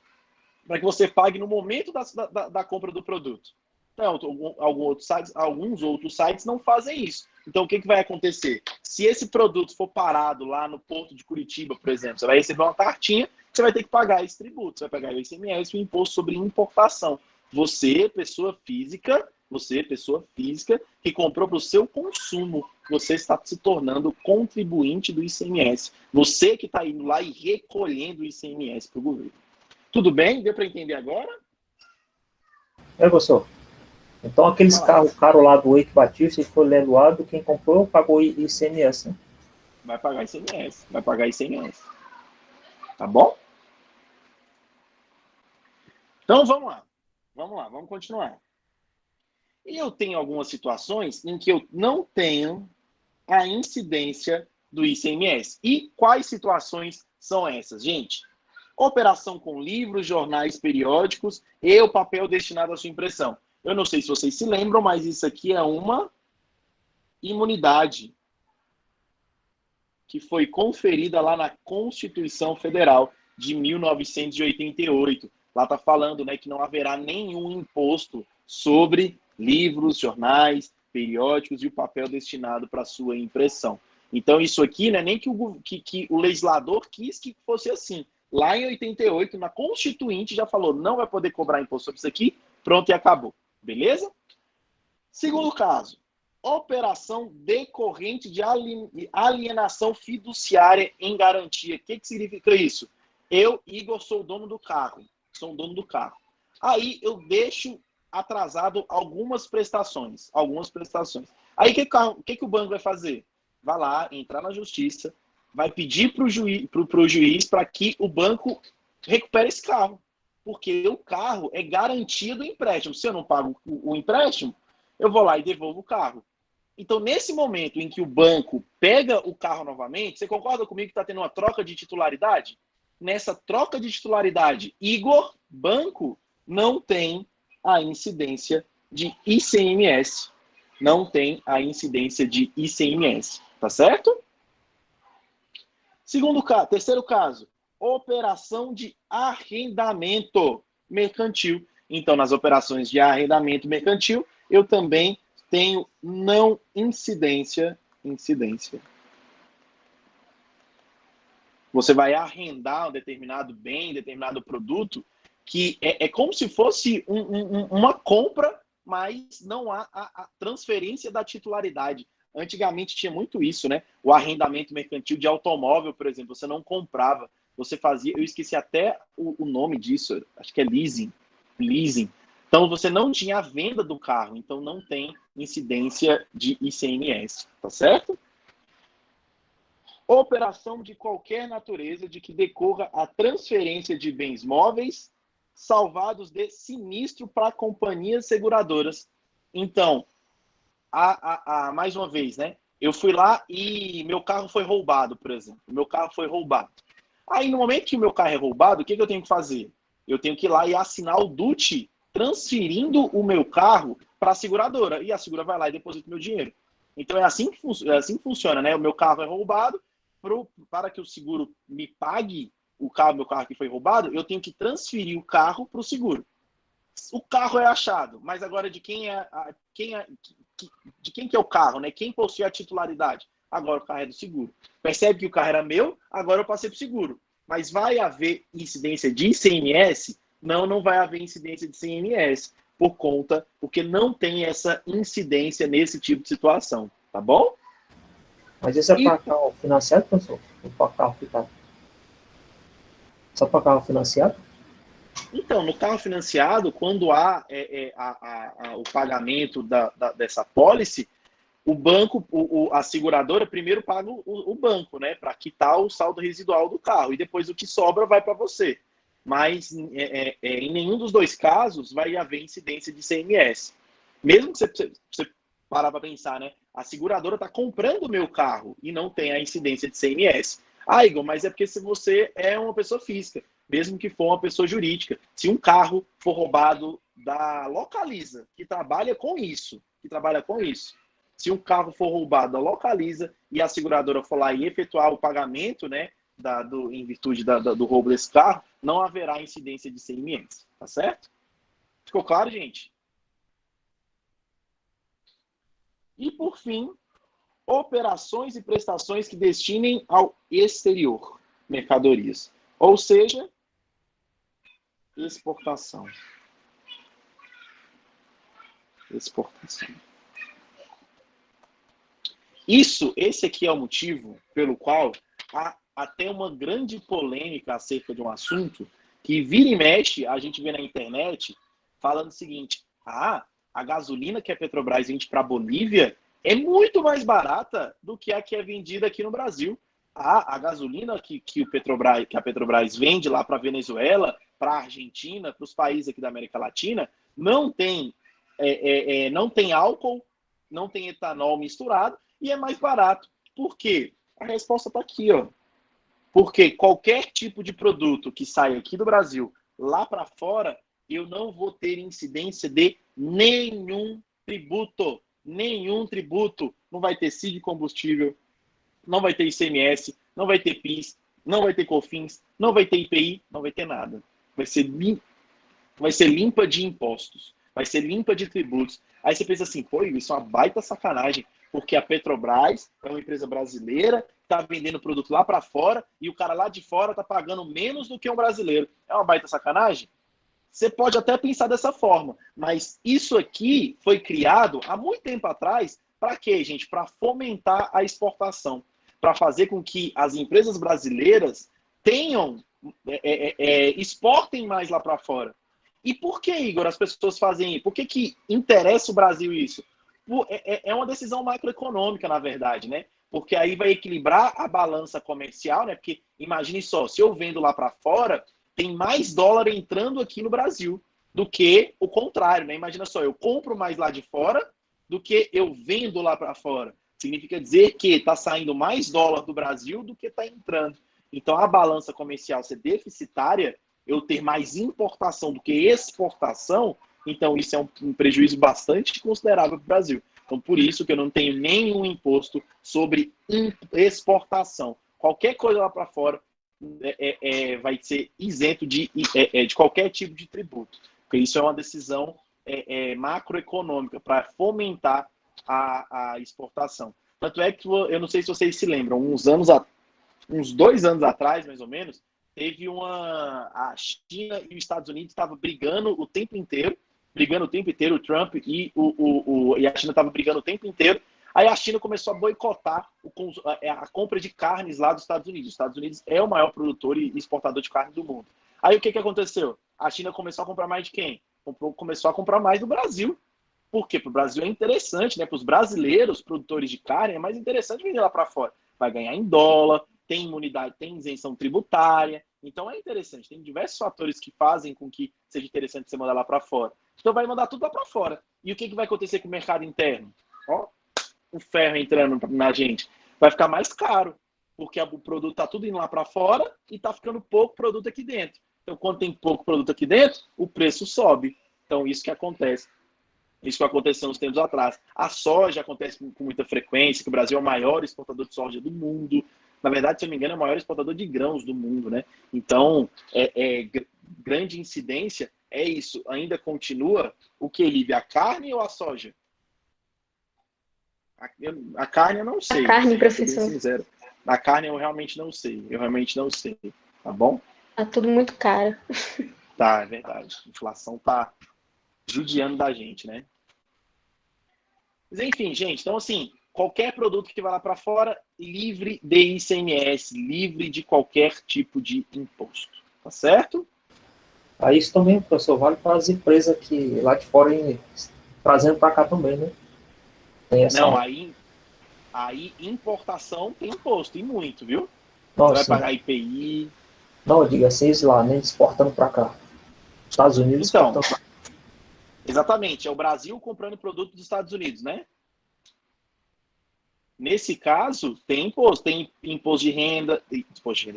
A: para que você pague no momento da compra do produto. Então, alguns outros sites não fazem isso. Então, o que vai acontecer? Se esse produto for parado lá no porto de Curitiba, por exemplo, você vai receber uma cartinha, você vai ter que pagar esse tributo, você vai pagar o ICMS, o imposto sobre importação. Você, pessoa física, que comprou para o seu consumo, você está se tornando contribuinte do ICMS. Você que está indo lá e recolhendo o ICMS para o governo. Tudo bem? Deu para entender agora?
F: Professor. Então, aqueles carros caros lá do Eike Batista, se for leiloado, quem comprou pagou ICMS, né?
A: Vai pagar ICMS. Tá bom? Então, vamos continuar. E eu tenho algumas situações em que eu não tenho a incidência do ICMS. E quais situações são essas, gente? Operação com livros, jornais, periódicos e o papel destinado à sua impressão. Eu não sei se vocês se lembram, mas isso aqui é uma imunidade que foi conferida lá na Constituição Federal de 1988. Lá está falando, né, que não haverá nenhum imposto sobre livros, jornais, periódicos e o papel destinado para sua impressão. Então, isso aqui não é nem que o legislador quis que fosse assim. Lá em 88, na Constituinte, já falou, não vai poder cobrar imposto sobre isso aqui, pronto e acabou. Beleza? Segundo caso, operação decorrente de alienação fiduciária em garantia. O que significa isso? Eu, Igor, sou o dono do carro. Aí eu deixo atrasado algumas prestações. Aí o que o banco vai fazer? Vai lá, entrar na justiça, vai pedir para o juiz para que o banco recupere esse carro. Porque o carro é garantia do empréstimo. Se eu não pago o empréstimo, eu vou lá e devolvo o carro. Então, nesse momento em que o banco pega o carro novamente, você concorda comigo que está tendo uma troca de titularidade? Nessa troca de titularidade, Igor, banco, não tem a incidência de ICMS. Tá certo? Terceiro caso, operação de arrendamento mercantil. Então, nas operações de arrendamento mercantil, eu também tenho não incidência. Você vai arrendar um determinado bem, determinado produto, que é como se fosse uma compra, mas não há a transferência da titularidade. Antigamente tinha muito isso, né? O arrendamento mercantil de automóvel, por exemplo, você não comprava, você fazia, eu esqueci até o nome disso, acho que é leasing. Então, você não tinha a venda do carro, então não tem incidência de ICMS, tá certo? Operação de qualquer natureza de que decorra a transferência de bens móveis salvados de sinistro para companhias seguradoras. Então, mais uma vez, né? Eu fui lá e meu carro foi roubado, por exemplo. Aí, no momento que o meu carro é roubado, o que eu tenho que fazer? Eu tenho que ir lá e assinar o DUT transferindo o meu carro para a seguradora. E a seguradora vai lá e deposita o meu dinheiro. Então, é assim que funciona, né? O meu carro é roubado, para que o seguro me pague meu carro que foi roubado, eu tenho que transferir o carro para o seguro. O carro é achado, mas agora de quem que é o carro, né? Quem possui a titularidade? Agora o carro é do seguro. Percebe que o carro era meu, agora eu passei para o seguro. Mas vai haver incidência de ICMS não vai haver incidência de CMS, porque não tem essa incidência nesse tipo de situação, tá bom?
F: Mas isso é para carro financiado, professor? Ou para carro quitado? Só para carro financiado?
A: Então, no carro financiado, quando há o pagamento dessa pólice, o banco, a seguradora primeiro paga o banco, né, para quitar o saldo residual do carro, e depois o que sobra vai para você. Mas em nenhum dos dois casos vai haver incidência de CMS. Mesmo que você parar para pensar, né, a seguradora está comprando o meu carro e não tem a incidência de CMS. Ah, Igor, mas é porque se você é uma pessoa física, mesmo que for uma pessoa jurídica. Se um carro for roubado da Localiza, que trabalha com isso, se um carro for roubado da Localiza e a seguradora for lá e efetuar o pagamento, né, em virtude do roubo desse carro, não haverá incidência de CMS, tá certo? Ficou claro, gente? E, por fim, operações e prestações que destinem ao exterior mercadorias. Ou seja, exportação. Esse aqui é o motivo pelo qual há até uma grande polêmica acerca de um assunto que vira e mexe, a gente vê na internet falando o seguinte: a gasolina que a Petrobras vende para a Bolívia é muito mais barata do que a que é vendida aqui no Brasil. A gasolina que a Petrobras vende lá para a Venezuela, para a Argentina, para os países aqui da América Latina, não tem álcool, não tem etanol misturado e é mais barato. Por quê? A resposta está aqui, ó. Porque qualquer tipo de produto que sai aqui do Brasil lá para fora, eu não vou ter incidência de nenhum tributo. Nenhum tributo. Não vai ter CID de combustível, não vai ter ICMS, não vai ter PIS, não vai ter COFINS, não vai ter IPI, não vai ter nada. Vai ser limpa de impostos, vai ser limpa de tributos. Aí você pensa assim, pô, isso é uma baita sacanagem, porque a Petrobras é uma empresa brasileira, está vendendo produto lá para fora e o cara lá de fora está pagando menos do que um brasileiro. É uma baita sacanagem? Você pode até pensar dessa forma, mas isso aqui foi criado há muito tempo atrás para quê, gente? Para fomentar a exportação, para fazer com que as empresas brasileiras exportem mais lá para fora. E por que, Igor, as pessoas fazem isso? Por que interessa o Brasil isso? É uma decisão macroeconômica, na verdade, né? Porque aí vai equilibrar a balança comercial, né? Porque imagine só, se eu vendo lá para fora, tem mais dólar entrando aqui no Brasil do que o contrário, né? Imagina só, eu compro mais lá de fora do que eu vendo lá para fora. Significa dizer que está saindo mais dólar do Brasil do que está entrando. Então, a balança comercial ser deficitária, eu ter mais importação do que exportação, então isso é um prejuízo bastante considerável para o Brasil. Então, por isso que eu não tenho nenhum imposto sobre exportação. Qualquer coisa lá para fora vai ser isento de qualquer tipo de tributo. Porque isso é uma decisão macroeconômica para fomentar a exportação. Tanto é que, eu não sei se vocês se lembram, uns 2 anos atrás, mais ou menos, teve a China e os Estados Unidos estavam brigando o tempo inteiro, o Trump e a China estavam brigando o tempo inteiro. Aí a China começou a boicotar a compra de carnes lá dos Estados Unidos. Os Estados Unidos é o maior produtor e exportador de carne do mundo. Aí o que aconteceu? A China começou a comprar mais de quem? Começou a comprar mais do Brasil. Por quê? Para o Brasil é interessante, né? Para os brasileiros, produtores de carne, é mais interessante vender lá para fora. Vai ganhar em dólar, tem imunidade, tem isenção tributária. Então é interessante. Tem diversos fatores que fazem com que seja interessante você mandar lá para fora. Então vai mandar tudo lá para fora. E o que vai acontecer com o mercado interno? Ó, o ferro entrando na gente. Vai ficar mais caro, porque o produto está tudo indo lá para fora e está ficando pouco produto aqui dentro. Então, quando tem pouco produto aqui dentro, o preço sobe. Então, isso que acontece. Isso que aconteceu uns tempos atrás. A soja acontece com muita frequência, que o Brasil é o maior exportador de soja do mundo. Na verdade, se eu não me engano, é o maior exportador de grãos do mundo, né? Então, grande incidência é isso. Ainda continua o que, Lívia? A carne ou a soja? A carne eu não sei.
D: A carne,
A: sim,
D: professor.
A: Bem sincero. A carne eu realmente não sei. Tá bom?
D: Tá tudo muito caro.
A: Tá, é verdade. A inflação tá judiando da gente, né? Mas enfim, gente, então assim, qualquer produto que vai lá para fora, livre de ICMS, livre de qualquer tipo de imposto, tá certo?
F: Aí isso também, professor, vale para as empresas que lá de fora trazendo para cá também, né? Tem essa.
A: Não, aí importação tem imposto, e muito, viu? Você
F: Não,
A: vai
F: sim.
A: pagar IPI.
F: Não, eu digo assim, eles lá, né? Exportando para cá. Estados Unidos
A: Então,
F: exportando para cá.
A: exatamente, é o Brasil comprando produto dos Estados Unidos, né? Nesse caso, tem imposto de renda,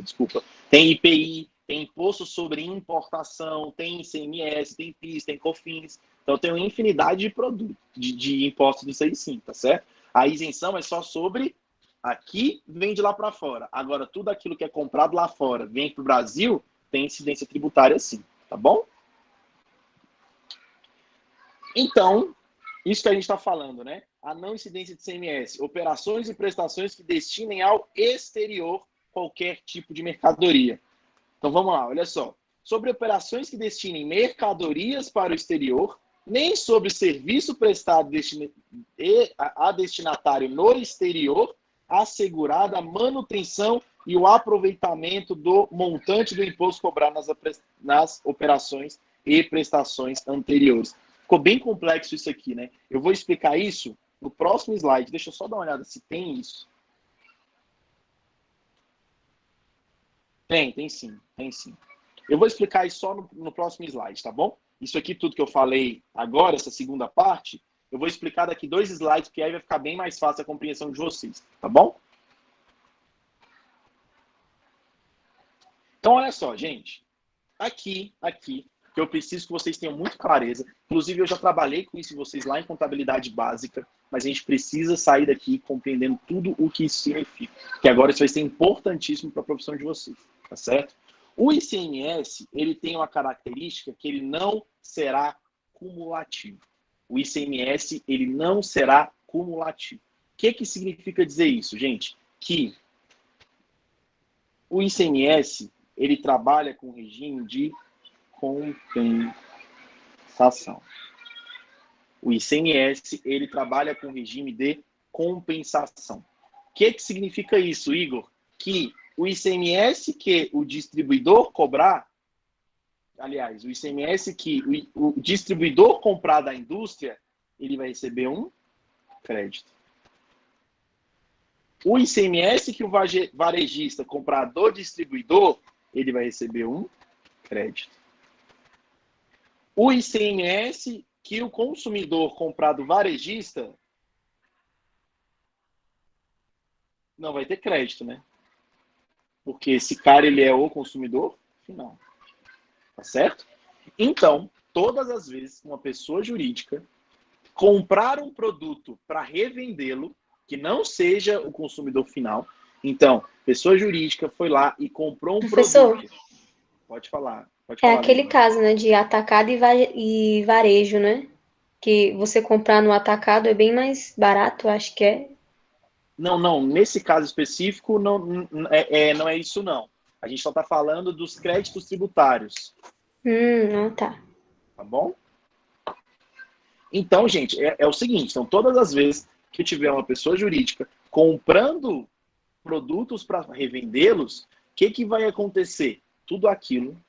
A: desculpa, tem IPI, tem imposto sobre importação, tem ICMS, tem PIS, tem COFINS. Então tem uma infinidade de produtos, de impostos disso aí sim, tá certo? A isenção é só sobre aqui, vende lá para fora. Agora, tudo aquilo que é comprado lá fora, vem para o Brasil, tem incidência tributária sim, tá bom? Então, isso que a gente está falando, né? A não incidência de CMS, operações e prestações que destinem ao exterior qualquer tipo de mercadoria. Então vamos lá, olha só. Sobre operações que destinem mercadorias para o exterior, nem sobre serviço prestado a destinatário no exterior, assegurada a manutenção e o aproveitamento do montante do imposto cobrado nas operações e prestações anteriores. Ficou bem complexo isso aqui, né? Eu vou explicar isso no próximo slide. Deixa eu só dar uma olhada se tem isso. Tem sim, tem sim. Eu vou explicar isso só no próximo slide, tá bom? Isso aqui, tudo que eu falei agora, essa segunda parte, eu vou explicar daqui 2 slides, porque aí vai ficar bem mais fácil a compreensão de vocês, tá bom? Então, olha só, gente. Aqui, que eu preciso que vocês tenham muito clareza. Inclusive, eu já trabalhei com isso vocês lá em contabilidade básica, mas a gente precisa sair daqui compreendendo tudo o que isso significa. Que agora isso vai ser importantíssimo para a profissão de vocês, tá certo? O ICMS, ele tem uma característica que ele não será cumulativo. O ICMS, ele não será cumulativo. O que significa dizer isso, gente? Que o ICMS, ele trabalha com regime de compensação. O ICMS, ele trabalha com regime de compensação. O que significa isso, Igor? Que o ICMS que o distribuidor cobrar, aliás, o ICMS que o distribuidor comprar da indústria, ele vai receber um crédito. O ICMS que o varejista comprar do distribuidor, ele vai receber um crédito. O ICMS que o consumidor comprar do varejista não vai ter crédito, né? Porque esse cara, ele é o consumidor final. Tá certo? Então, todas as vezes que uma pessoa jurídica comprar um produto para revendê-lo, que não seja o consumidor final, então, pessoa jurídica foi lá e comprou um
D: Professor,
A: produto. Pode falar.
D: é aquele caso, né, de atacado e varejo, né? Que você comprar no atacado é bem mais barato, acho que é.
A: Não. Nesse caso específico, não é isso, não. A gente só está falando dos créditos tributários.
D: Tá.
A: Tá bom? Então, gente, é o seguinte. Então, todas as vezes que tiver uma pessoa jurídica comprando produtos para revendê-los, o que vai acontecer? Tudo aquilo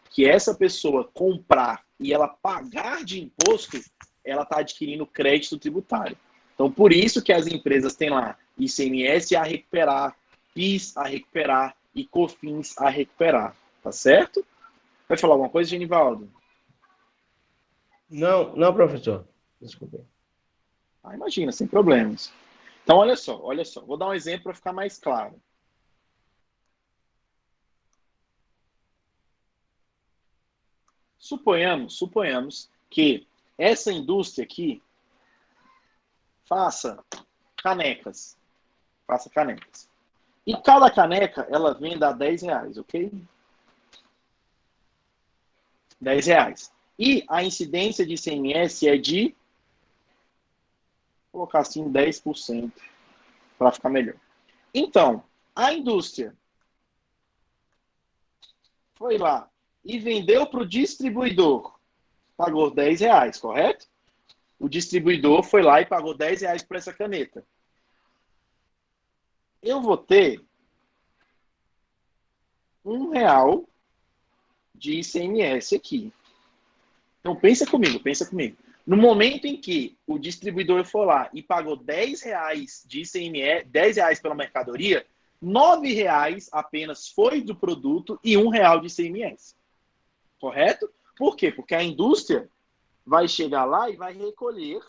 A: que essa pessoa comprar e ela pagar de imposto, ela está adquirindo crédito tributário. Então, por isso que as empresas têm lá ICMS a recuperar, PIS a recuperar e COFINS a recuperar. Tá certo? Vai falar alguma coisa, Genivaldo?
G: Não, professor. Desculpe.
A: Imagina, sem problemas. Então, olha só. Vou dar um exemplo para ficar mais claro. Suponhamos que essa indústria aqui faça canecas. E cada caneca, ela venda a R$10, ok? R$10. E a incidência de ICMS é de, vou colocar assim, 10%, para ficar melhor. Então, a indústria foi lá e vendeu para o distribuidor. Pagou R$10, correto? O distribuidor foi lá e pagou R$10 por essa caneta. Eu vou ter R$1 de ICMS aqui. Então, pensa comigo. No momento em que o distribuidor for lá e pagou R$10 de ICMS, R$10 pela mercadoria, R$9 apenas foi do produto e R$1 de ICMS. Correto? Por quê? Porque a indústria vai chegar lá e vai recolher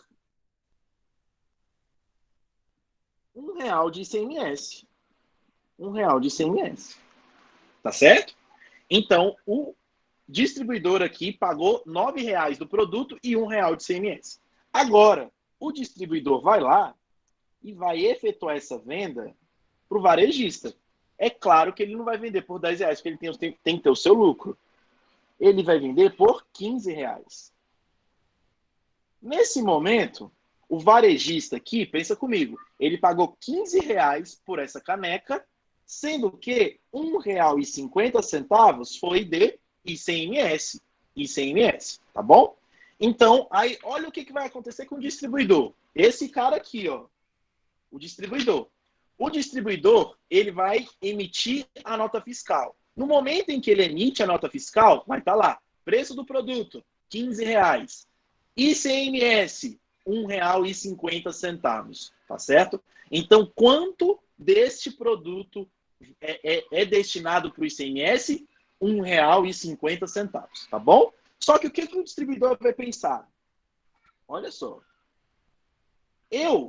A: R$1 de ICMS. R$1 de ICMS. Tá certo? Então, o distribuidor aqui pagou R$9 do produto e R$1 de ICMS. Agora, o distribuidor vai lá e vai efetuar essa venda para o varejista. É claro que ele não vai vender por R$10, porque ele tem que ter o seu lucro. Ele vai vender por R$15. Nesse momento, o varejista aqui, pensa comigo, ele pagou R$15 por essa caneca, sendo que R$1,50 foi de ICMS. ICMS, tá bom? Então, aí, olha o que vai acontecer com o distribuidor. Esse cara aqui, ó, o distribuidor. O distribuidor, ele vai emitir a nota fiscal. No momento em que ele emite a nota fiscal, vai estar lá, preço do produto, R$15. ICMS, R$1,50, tá certo? Então, quanto deste produto é destinado para o ICMS? R$1,50, tá bom? Só que o que o distribuidor vai pensar? Olha só.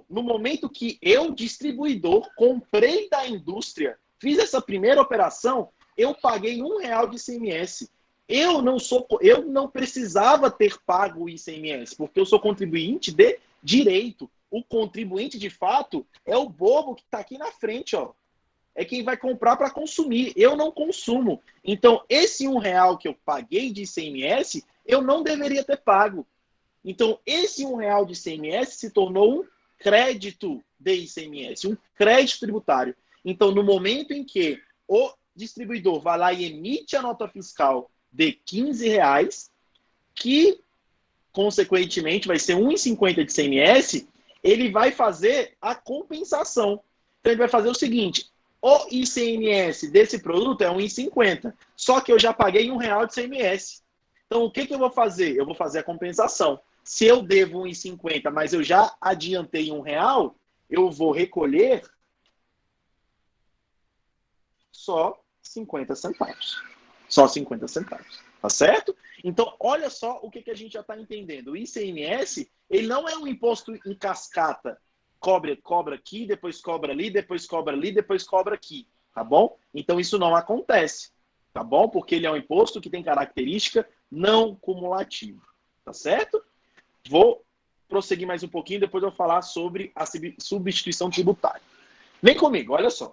A: No momento que eu, distribuidor, comprei da indústria, fiz essa primeira operação, eu paguei R$1 de ICMS. Eu não precisava ter pago o ICMS, porque eu sou contribuinte de direito. O contribuinte, de fato, é o bobo que está aqui na frente, ó. É quem vai comprar para consumir. Eu não consumo. Então, esse R$1 que eu paguei de ICMS, eu não deveria ter pago. Então, esse R$1 de ICMS se tornou um crédito de ICMS, um crédito tributário. Então, no momento em que o distribuidor vai lá e emite a nota fiscal de R$15, que, consequentemente, vai ser R$1,50 de ICMS, ele vai fazer a compensação. Então, ele vai fazer o seguinte: o ICMS desse produto é R$1,50, só que eu já paguei R$1 de ICMS. Então, o que eu vou fazer? Eu vou fazer a compensação. Se eu devo R$1,50, mas eu já adiantei R$1, eu vou recolher só 50 centavos. Só 50 centavos. Tá certo? Então, olha só o que a gente já está entendendo. O ICMS, ele não é um imposto em cascata. Cobra aqui, depois cobra ali, depois cobra ali, depois cobra aqui. Tá bom? Então, isso não acontece. Tá bom? Porque ele é um imposto que tem característica não cumulativa. Tá certo? Vou prosseguir mais um pouquinho, depois eu vou falar sobre a substituição tributária. Vem comigo, olha só.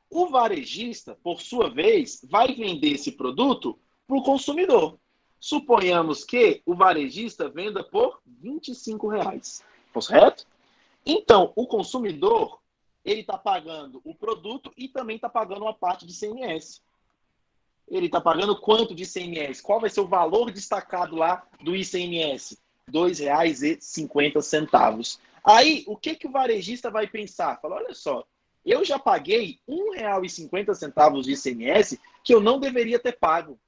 A: O varejista, por sua vez, vai vender esse produto para o consumidor. Suponhamos que o varejista venda por R$25, correto? Então, o consumidor, ele está pagando o produto e também está pagando uma parte de ICMS. Ele está pagando quanto de ICMS? Qual vai ser o valor destacado lá do ICMS? R$2,50. Aí, o que o varejista vai pensar? Fala, olha só, eu já paguei R$1,50 de ICMS que eu não deveria ter pago.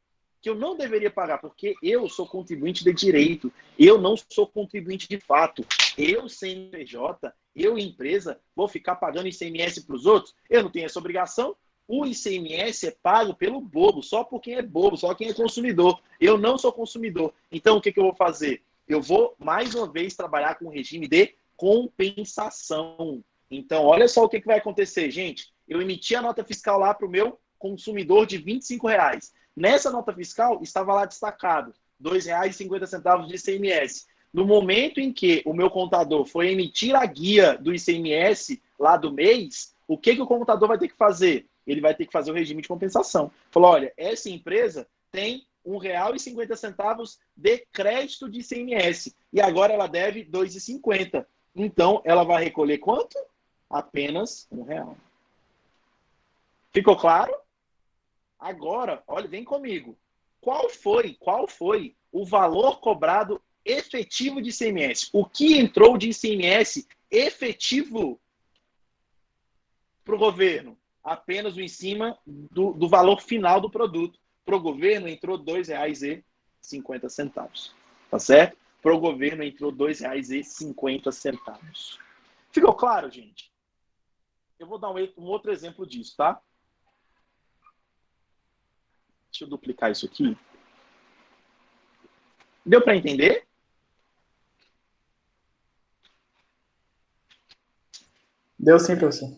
A: Que eu não deveria pagar, porque eu sou contribuinte de direito. Eu não sou contribuinte de fato. Eu, CNPJ, eu, empresa, vou ficar pagando ICMS para os outros? Eu não tenho essa obrigação. O ICMS é pago pelo bobo, só por quem é bobo, só quem é consumidor. Eu não sou consumidor. Então, o que eu vou fazer? Eu vou, mais uma vez, trabalhar com um regime de compensação. Então, olha só o que vai acontecer, gente. Eu emiti a nota fiscal lá para o meu consumidor de R$25. Nessa nota fiscal, estava lá destacado R$2,50 de ICMS. No momento em que o meu contador foi emitir a guia do ICMS lá do mês, o que o contador vai ter que fazer? Ele vai ter que fazer o regime de compensação. Falou, olha, essa empresa tem R$1,50 de crédito de ICMS e agora ela deve R$2,50. Então, ela vai recolher quanto? Apenas R$1. Ficou claro? Agora, olha, vem comigo. Qual foi o valor cobrado efetivo de ICMS? O que entrou de ICMS efetivo para o governo? Apenas o em cima do valor final do produto. Para o governo entrou R$ 2,50. Tá certo? Para o governo entrou R$ 2,50. Ficou claro, gente? Eu vou dar um outro exemplo disso, tá? Deixa eu duplicar isso aqui. Deu para entender?
B: Deu sim, professor.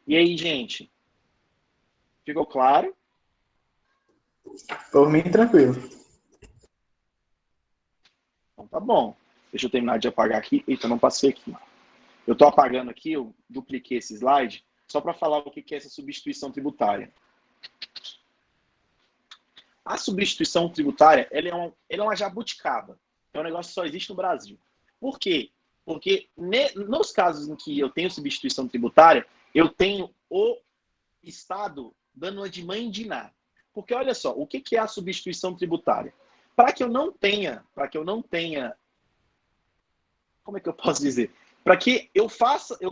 A: E aí, gente? Ficou claro?
B: Por mim, tranquilo.
A: Então tá bom. Deixa eu terminar de apagar aqui. Eita, não passei aqui. Eu estou apagando aqui, eu dupliquei esse slide, só para falar o que é essa substituição tributária. A substituição tributária, ela é uma jabuticaba. É um negócio que só existe no Brasil. Por quê? Porque nos casos em que eu tenho substituição tributária, eu tenho o Estado dando uma de mãe de ná. Porque olha só, o que é a substituição tributária? Para que eu não tenha, como é que eu posso dizer? Para que eu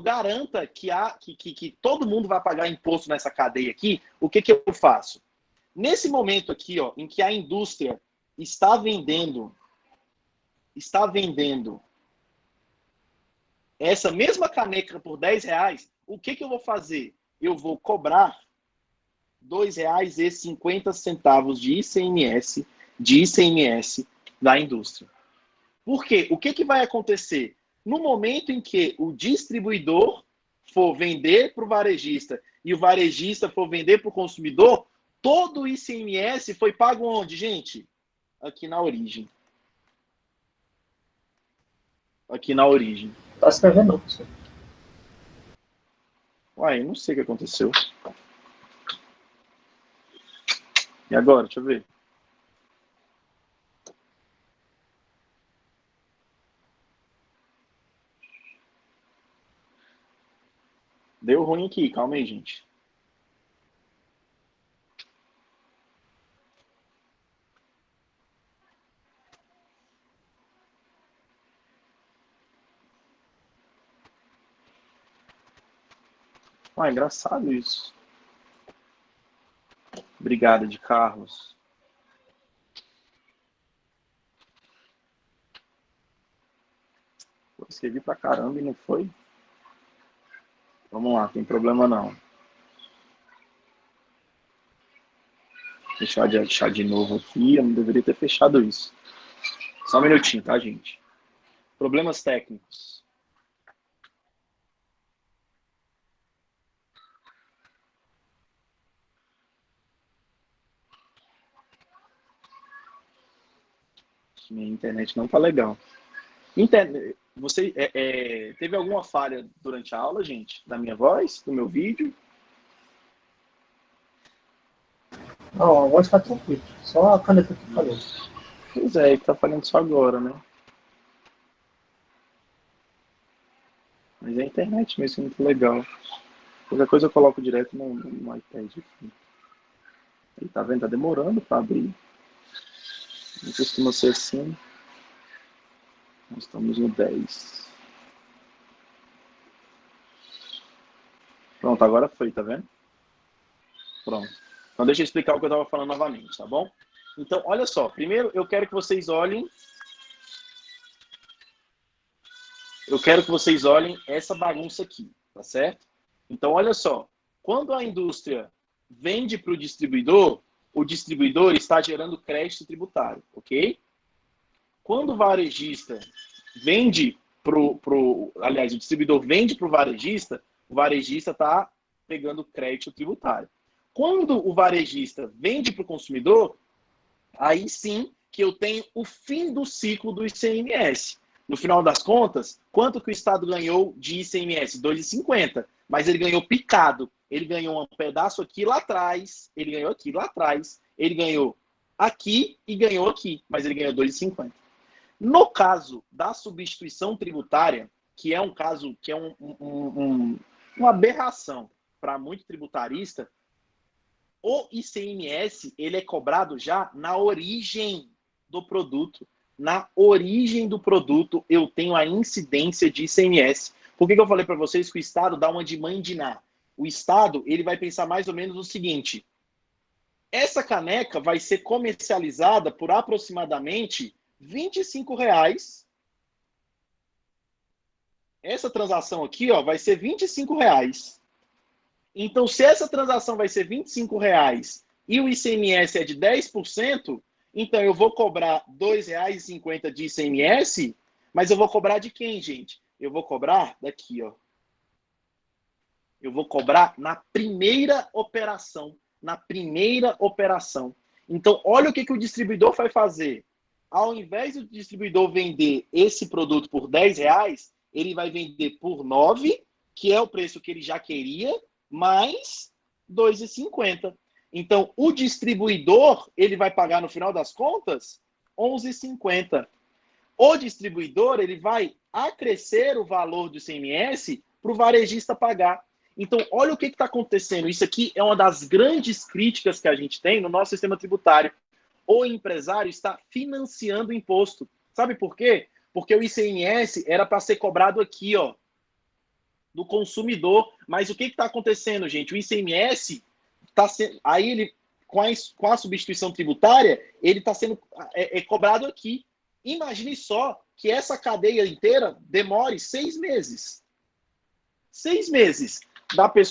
A: garanta que todo mundo vai pagar imposto nessa cadeia aqui, o que eu faço? Nesse momento aqui, ó, em que a indústria está vendendo essa mesma caneca por R$10, o que eu vou fazer? Eu vou cobrar R$2,50 de ICMS da indústria. Por quê? O que vai acontecer? No momento em que o distribuidor for vender para o varejista e o varejista for vender para o consumidor, todo o ICMS foi pago onde, gente? Aqui na origem. Aqui na origem.
F: Tá escrevendo não, professor.
A: Uai, eu não sei o que aconteceu. E agora? Deixa eu ver. Deu ruim aqui, calma aí, gente. Ah, engraçado isso. Obrigado, de Carlos. Eu escrevi pra caramba e não foi? Vamos lá, tem problema não. Deixa eu deixar de novo aqui, eu não deveria ter fechado isso. Só um minutinho, tá, gente? Problemas técnicos. Minha internet não tá legal. Você teve alguma falha durante a aula, gente? Da minha voz? Do meu vídeo?
F: Não, a voz tá tranquila. Só a caneta que falou.
A: Pois é, tá falhando só agora, né? Mas é a internet mesmo, muito legal. Qualquer coisa eu coloco direto no iPad aqui. Aí, tá vendo? Tá demorando para abrir. Não costuma ser assim. Nós estamos no 10. Pronto, agora foi, tá vendo? Pronto. Então deixa eu explicar o que eu estava falando novamente, tá bom? Então, olha só. Primeiro, eu quero que vocês olhem essa bagunça aqui, tá certo? Então, olha só. Quando a indústria vende para o distribuidor está gerando crédito tributário, ok? Quando o varejista vende aliás, o distribuidor vende para o varejista está pegando crédito tributário. Quando o varejista vende para o consumidor, aí sim que eu tenho o fim do ciclo do ICMS. No final das contas, quanto que o Estado ganhou de ICMS? R$ 2,50. Mas ele ganhou picado. Ele ganhou um pedaço aqui lá atrás, ele ganhou aqui lá atrás, ele ganhou aqui e ganhou aqui, mas ele ganhou R$ 2,50. No caso da substituição tributária, que é um caso que é uma aberração para muito tributarista, O ICMS, ele é cobrado já na origem do produto. Na origem do produto, eu tenho a incidência de ICMS. Por que eu falei para vocês que o Estado dá uma de mandinar? O Estado, ele vai pensar mais ou menos o seguinte: essa caneca vai ser comercializada por aproximadamente R$ 25. Essa transação aqui, ó, vai ser R$ 25. Então, se essa transação vai ser R$ 25 e o ICMS é de 10%, então eu vou cobrar R$ 2,50 de ICMS, mas eu vou cobrar de quem, gente? Eu vou cobrar daqui, ó. Eu vou cobrar na primeira operação. Na primeira operação. Então, olha o que o distribuidor vai fazer. Ao invés do distribuidor vender esse produto por R$ 10, ele vai vender por 9, que é o preço que ele já queria, mais R$ 2,50. Então, o distribuidor, ele vai pagar, no final das contas, R$ 11,50. O distribuidor, ele vai acrescer o valor do ICMS para o varejista pagar. Então, olha o que está acontecendo. Isso aqui é uma das grandes críticas que a gente tem no nosso sistema tributário. O empresário está financiando o imposto. Sabe por quê? Porque o ICMS era para ser cobrado aqui, ó, do consumidor. Mas o que está acontecendo, gente? O ICMS está sendo... Aí, ele, com a substituição tributária, ele está sendo cobrado aqui. Imagine só que essa cadeia inteira demore 6 meses. 6 meses.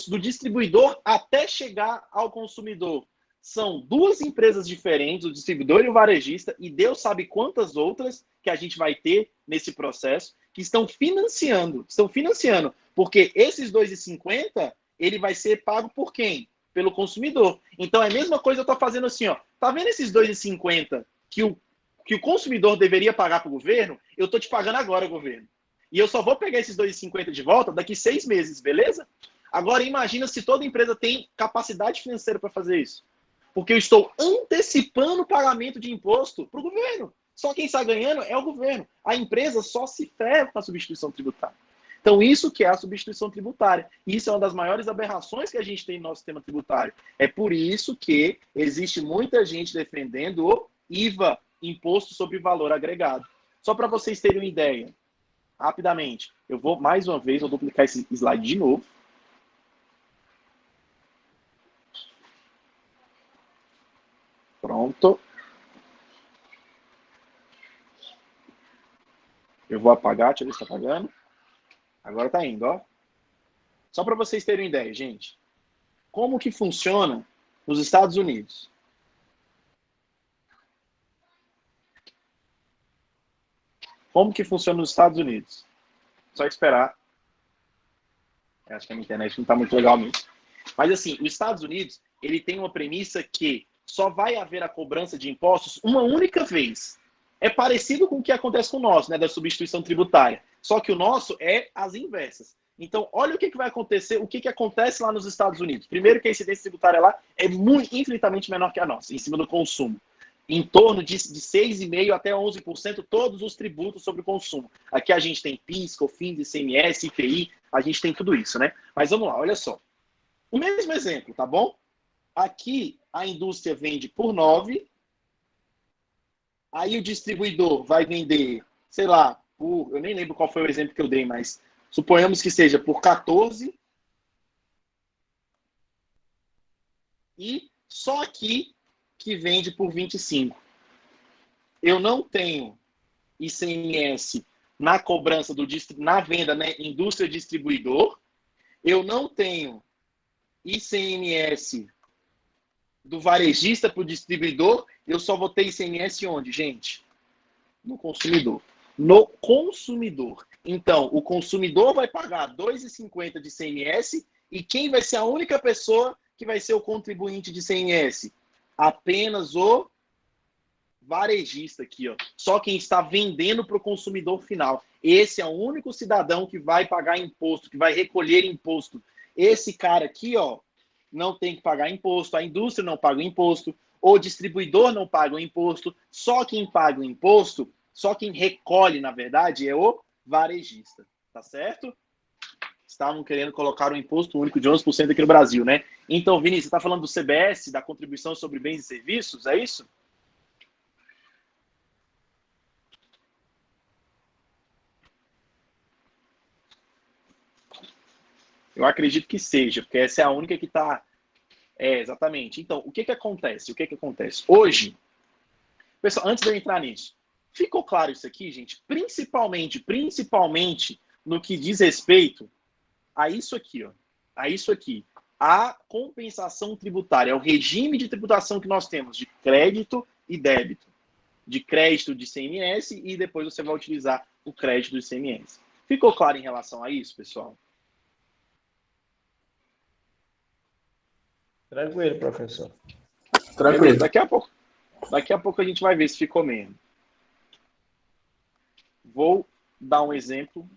A: Do distribuidor até chegar ao consumidor. São duas empresas diferentes, o distribuidor e o varejista, e Deus sabe quantas outras que a gente vai ter nesse processo, que estão financiando, porque esses 2,50, ele vai ser pago por quem? Pelo consumidor. Então, é a mesma coisa eu estou fazendo assim, ó. Tá vendo esses 2,50 que o consumidor deveria pagar para o governo? Eu estou te pagando agora, governo. E eu só vou pegar esses 2,50 de volta daqui 6 meses, beleza? Agora, imagina se toda empresa tem capacidade financeira para fazer isso. Porque eu estou antecipando o pagamento de imposto para o governo. Só quem está ganhando é o governo. A empresa só se ferra com a substituição tributária. Então, isso que é a substituição tributária. Isso é uma das maiores aberrações que a gente tem no nosso sistema tributário. É por isso que existe muita gente defendendo o IVA, Imposto sobre Valor Agregado. Só para vocês terem uma ideia, rapidamente, eu vou, mais uma vez, vou duplicar esse slide de novo. Pronto. Eu vou apagar, deixa eu ver se está apagando. Agora está indo, ó. Só para vocês terem uma ideia, gente. Como que funciona nos Estados Unidos? Como que funciona nos Estados Unidos? Só esperar. Acho que a minha internet não está muito legal mesmo. Mas assim, os Estados Unidos, ele tem uma premissa que só vai haver a cobrança de impostos uma única vez. É parecido com o que acontece com o nosso, né, da substituição tributária. Só que o nosso é as inversas. Então, olha o que vai acontecer, o que acontece lá nos Estados Unidos. Primeiro que a incidência tributária lá é infinitamente menor que a nossa, em cima do consumo. Em torno de 6,5% até 11% todos os tributos sobre o consumo. Aqui a gente tem PIS, COFINS, ICMS, IPI, a gente tem tudo isso, né? Mas vamos lá, olha só. O mesmo exemplo, tá bom? Aqui a indústria vende por 9, aí o distribuidor vai vender, sei lá, eu nem lembro qual foi o exemplo que eu dei, mas suponhamos que seja por 14. E só aqui que vende por 25. Eu não tenho ICMS na cobrança na venda, né, indústria distribuidor. Eu não tenho ICMS do varejista para o distribuidor. Eu só vou ter ICMS onde, gente? No consumidor. No consumidor. Então, o consumidor vai pagar R$ 2,50 de ICMS e quem vai ser a única pessoa que vai ser o contribuinte de ICMS? Apenas o varejista aqui, ó. Só quem está vendendo para o consumidor final. Esse é o único cidadão que vai pagar imposto, que vai recolher imposto. Esse cara aqui, ó, não tem que pagar imposto, a indústria não paga o imposto, o distribuidor não paga o imposto, só quem paga o imposto, só quem recolhe, na verdade, é o varejista. Tá certo? estavam querendo colocar um imposto único de 11% aqui no Brasil, né? Então, Vinícius, você está falando do CBS, da contribuição sobre bens e serviços, é isso? Eu acredito que seja, porque essa é a única que está... exatamente. Então, o que acontece? Hoje, pessoal, antes de eu entrar nisso, ficou claro isso aqui, gente? Principalmente no que diz respeito a isso aqui, ó. A isso aqui. A compensação tributária, é o regime de tributação que nós temos de crédito e débito. De crédito de ICMS e depois você vai utilizar o crédito do ICMS. Ficou claro em relação a isso, pessoal?
G: Tranquilo, professor.
B: Tranquilo.
A: Beleza, daqui a pouco a gente vai ver se ficou mesmo. Vou dar um exemplo.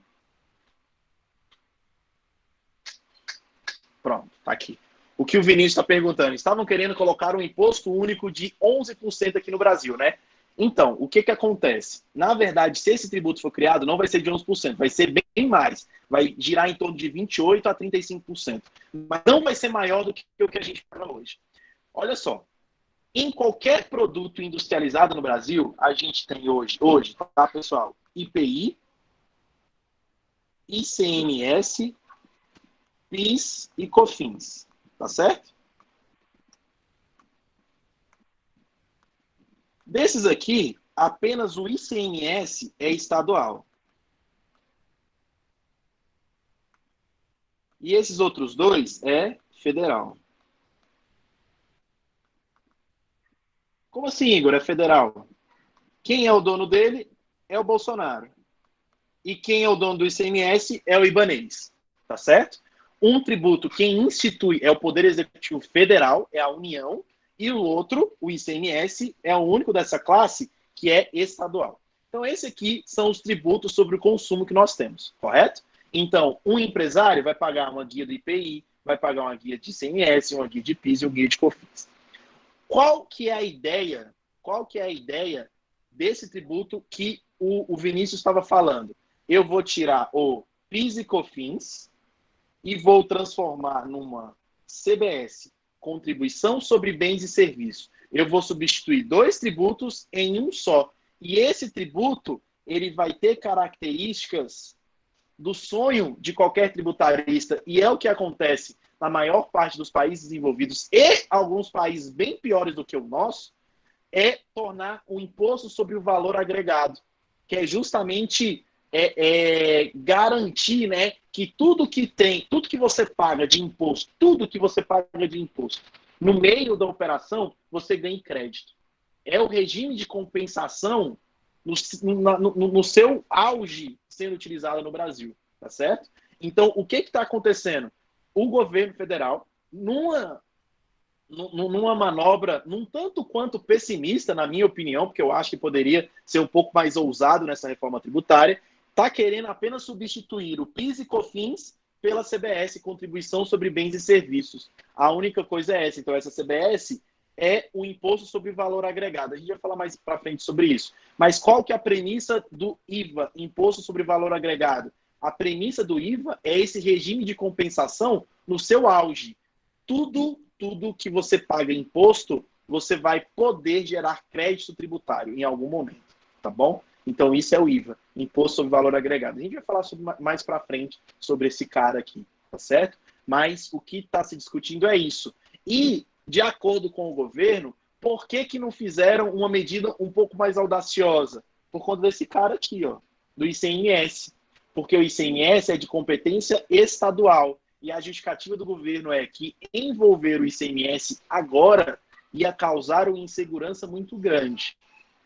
A: Pronto, tá aqui. O que o Vinícius está perguntando, estavam querendo colocar um imposto único de 11% aqui no Brasil, né? Então, o que acontece? Na verdade, se esse tributo for criado, não vai ser de 11%, vai ser bem mais. Vai girar em torno de 28% a 35%. Mas não vai ser maior do que o que a gente paga hoje. Olha só, em qualquer produto industrializado no Brasil, a gente tem hoje, tá, pessoal? IPI, ICMS, PIS e COFINS, tá certo? Desses aqui, apenas o ICMS é estadual. E esses outros dois é federal. Como assim, Igor? É federal? Quem é o dono dele é o Bolsonaro. E quem é o dono do ICMS é o Ibanez. Tá certo? Um tributo, quem institui é o Poder Executivo Federal, é a União, e o outro, o ICMS, é o único dessa classe que é estadual. Então, esse aqui são os tributos sobre o consumo que nós temos, correto? Então, um empresário vai pagar uma guia do IPI, vai pagar uma guia de ICMS, uma guia de PIS e uma guia de COFINS. Qual que é a ideia desse tributo que o Vinícius estava falando? Eu vou tirar o PIS e COFINS e vou transformar numa CBS, Contribuição sobre Bens e Serviços. Eu vou substituir dois tributos em um só. E esse tributo, ele vai ter características do sonho de qualquer tributarista, e é o que acontece na maior parte dos países desenvolvidos e alguns países bem piores do que o nosso, é tornar o imposto sobre o valor agregado, que é justamente garantir, né, que tudo que você paga de imposto, no meio da operação, você ganha crédito. É o regime de compensação no seu auge sendo utilizado no Brasil, tá certo? Então, o que está acontecendo? O governo federal, numa manobra num tanto quanto pessimista, na minha opinião, porque eu acho que poderia ser um pouco mais ousado nessa reforma tributária, está querendo apenas substituir o PIS e COFINS pela CBS, Contribuição sobre Bens e Serviços. A única coisa é essa. Então, essa CBS é o Imposto sobre Valor Agregado. A gente vai falar mais para frente sobre isso. Mas qual que é a premissa do IVA, Imposto sobre Valor Agregado? A premissa do IVA é esse regime de compensação no seu auge. Tudo que você paga imposto, você vai poder gerar crédito tributário em algum momento, tá bom? Então, isso é o IVA, Imposto sobre Valor Agregado. A gente vai falar mais para frente sobre esse cara aqui, tá certo? Mas o que está se discutindo é isso. E, de acordo com o governo, por que não fizeram uma medida um pouco mais audaciosa? Por conta desse cara aqui, ó, do ICMS. Porque o ICMS é de competência estadual. E a justificativa do governo é que envolver o ICMS agora ia causar uma insegurança muito grande.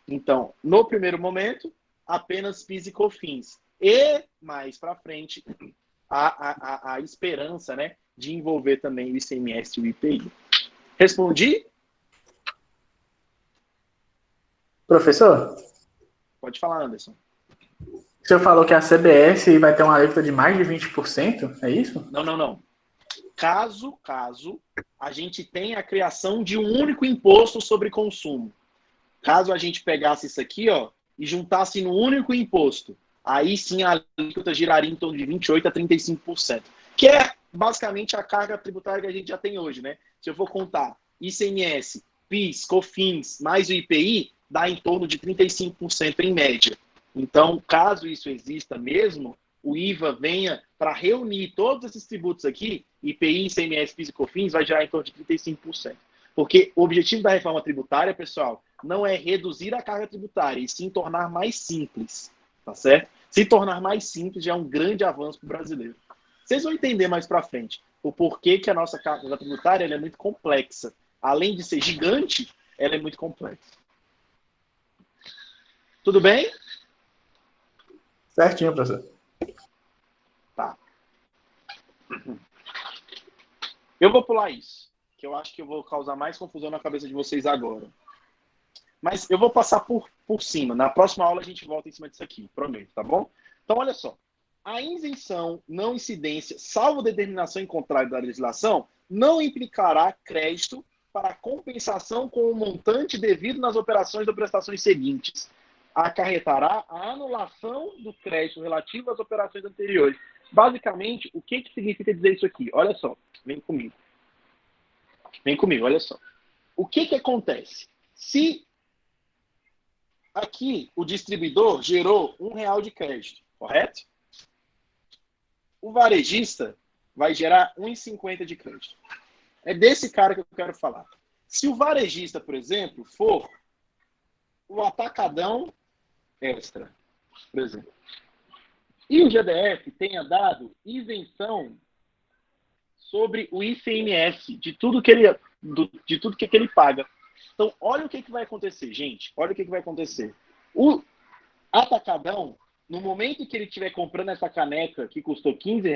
A: Então, no primeiro momento, apenas PIS e COFINS. E, mais para frente, a esperança, né, de envolver também o ICMS e o IPI. Respondi?
B: Professor,
A: Pode falar, Anderson.
B: o senhor falou que a CBS vai ter uma alíquota de mais de 20%, é isso?
A: Não. Caso a gente tenha a criação de um único imposto sobre consumo. Caso a gente pegasse isso aqui, ó, e juntasse no único imposto, aí sim a alíquota giraria em torno de 28% a 35%. que é basicamente a carga tributária que a gente já tem hoje, né? Se eu for contar ICMS, PIS, COFINS, mais o IPI, dá em torno de 35% em média. Então, caso isso exista mesmo, o IVA venha para reunir todos esses tributos aqui, IPI, ICMS, PIS e COFINS, vai gerar em torno de 35%. Porque o objetivo da reforma tributária, pessoal, não é reduzir a carga tributária, e sim tornar mais simples, tá certo? Se tornar mais simples já é um grande avanço para o brasileiro. Vocês vão entender mais para frente o porquê que a nossa carga tributária ela é muito complexa. Além de ser gigante, ela é muito complexa. Tudo bem?
B: Certinho, professor.
A: Tá. Eu vou pular isso, que eu acho que eu vou causar mais confusão na cabeça de vocês agora. Mas eu vou passar por cima. Na próxima aula a gente volta em cima disso aqui, prometo, tá bom? Então, olha só. A isenção, não incidência, salvo determinação em contrário da legislação, não implicará crédito para compensação com o montante devido nas operações ou prestações seguintes. Acarretará a anulação do crédito relativo às operações anteriores. Basicamente, o que significa dizer isso aqui? Olha só, vem comigo. Vem comigo, olha só. O que acontece? Se aqui o distribuidor gerou R$ 1 de crédito, correto? O varejista vai gerar R$ 1,50 de crédito. É desse cara que eu quero falar. Se o varejista, por exemplo, for o atacadão extra, por exemplo, e o GDF tenha dado isenção sobre o ICMS, de tudo que ele paga. Então, olha o que vai acontecer, gente. Olha o que vai acontecer. O atacadão, no momento que ele estiver comprando essa caneca que custou R$ 15,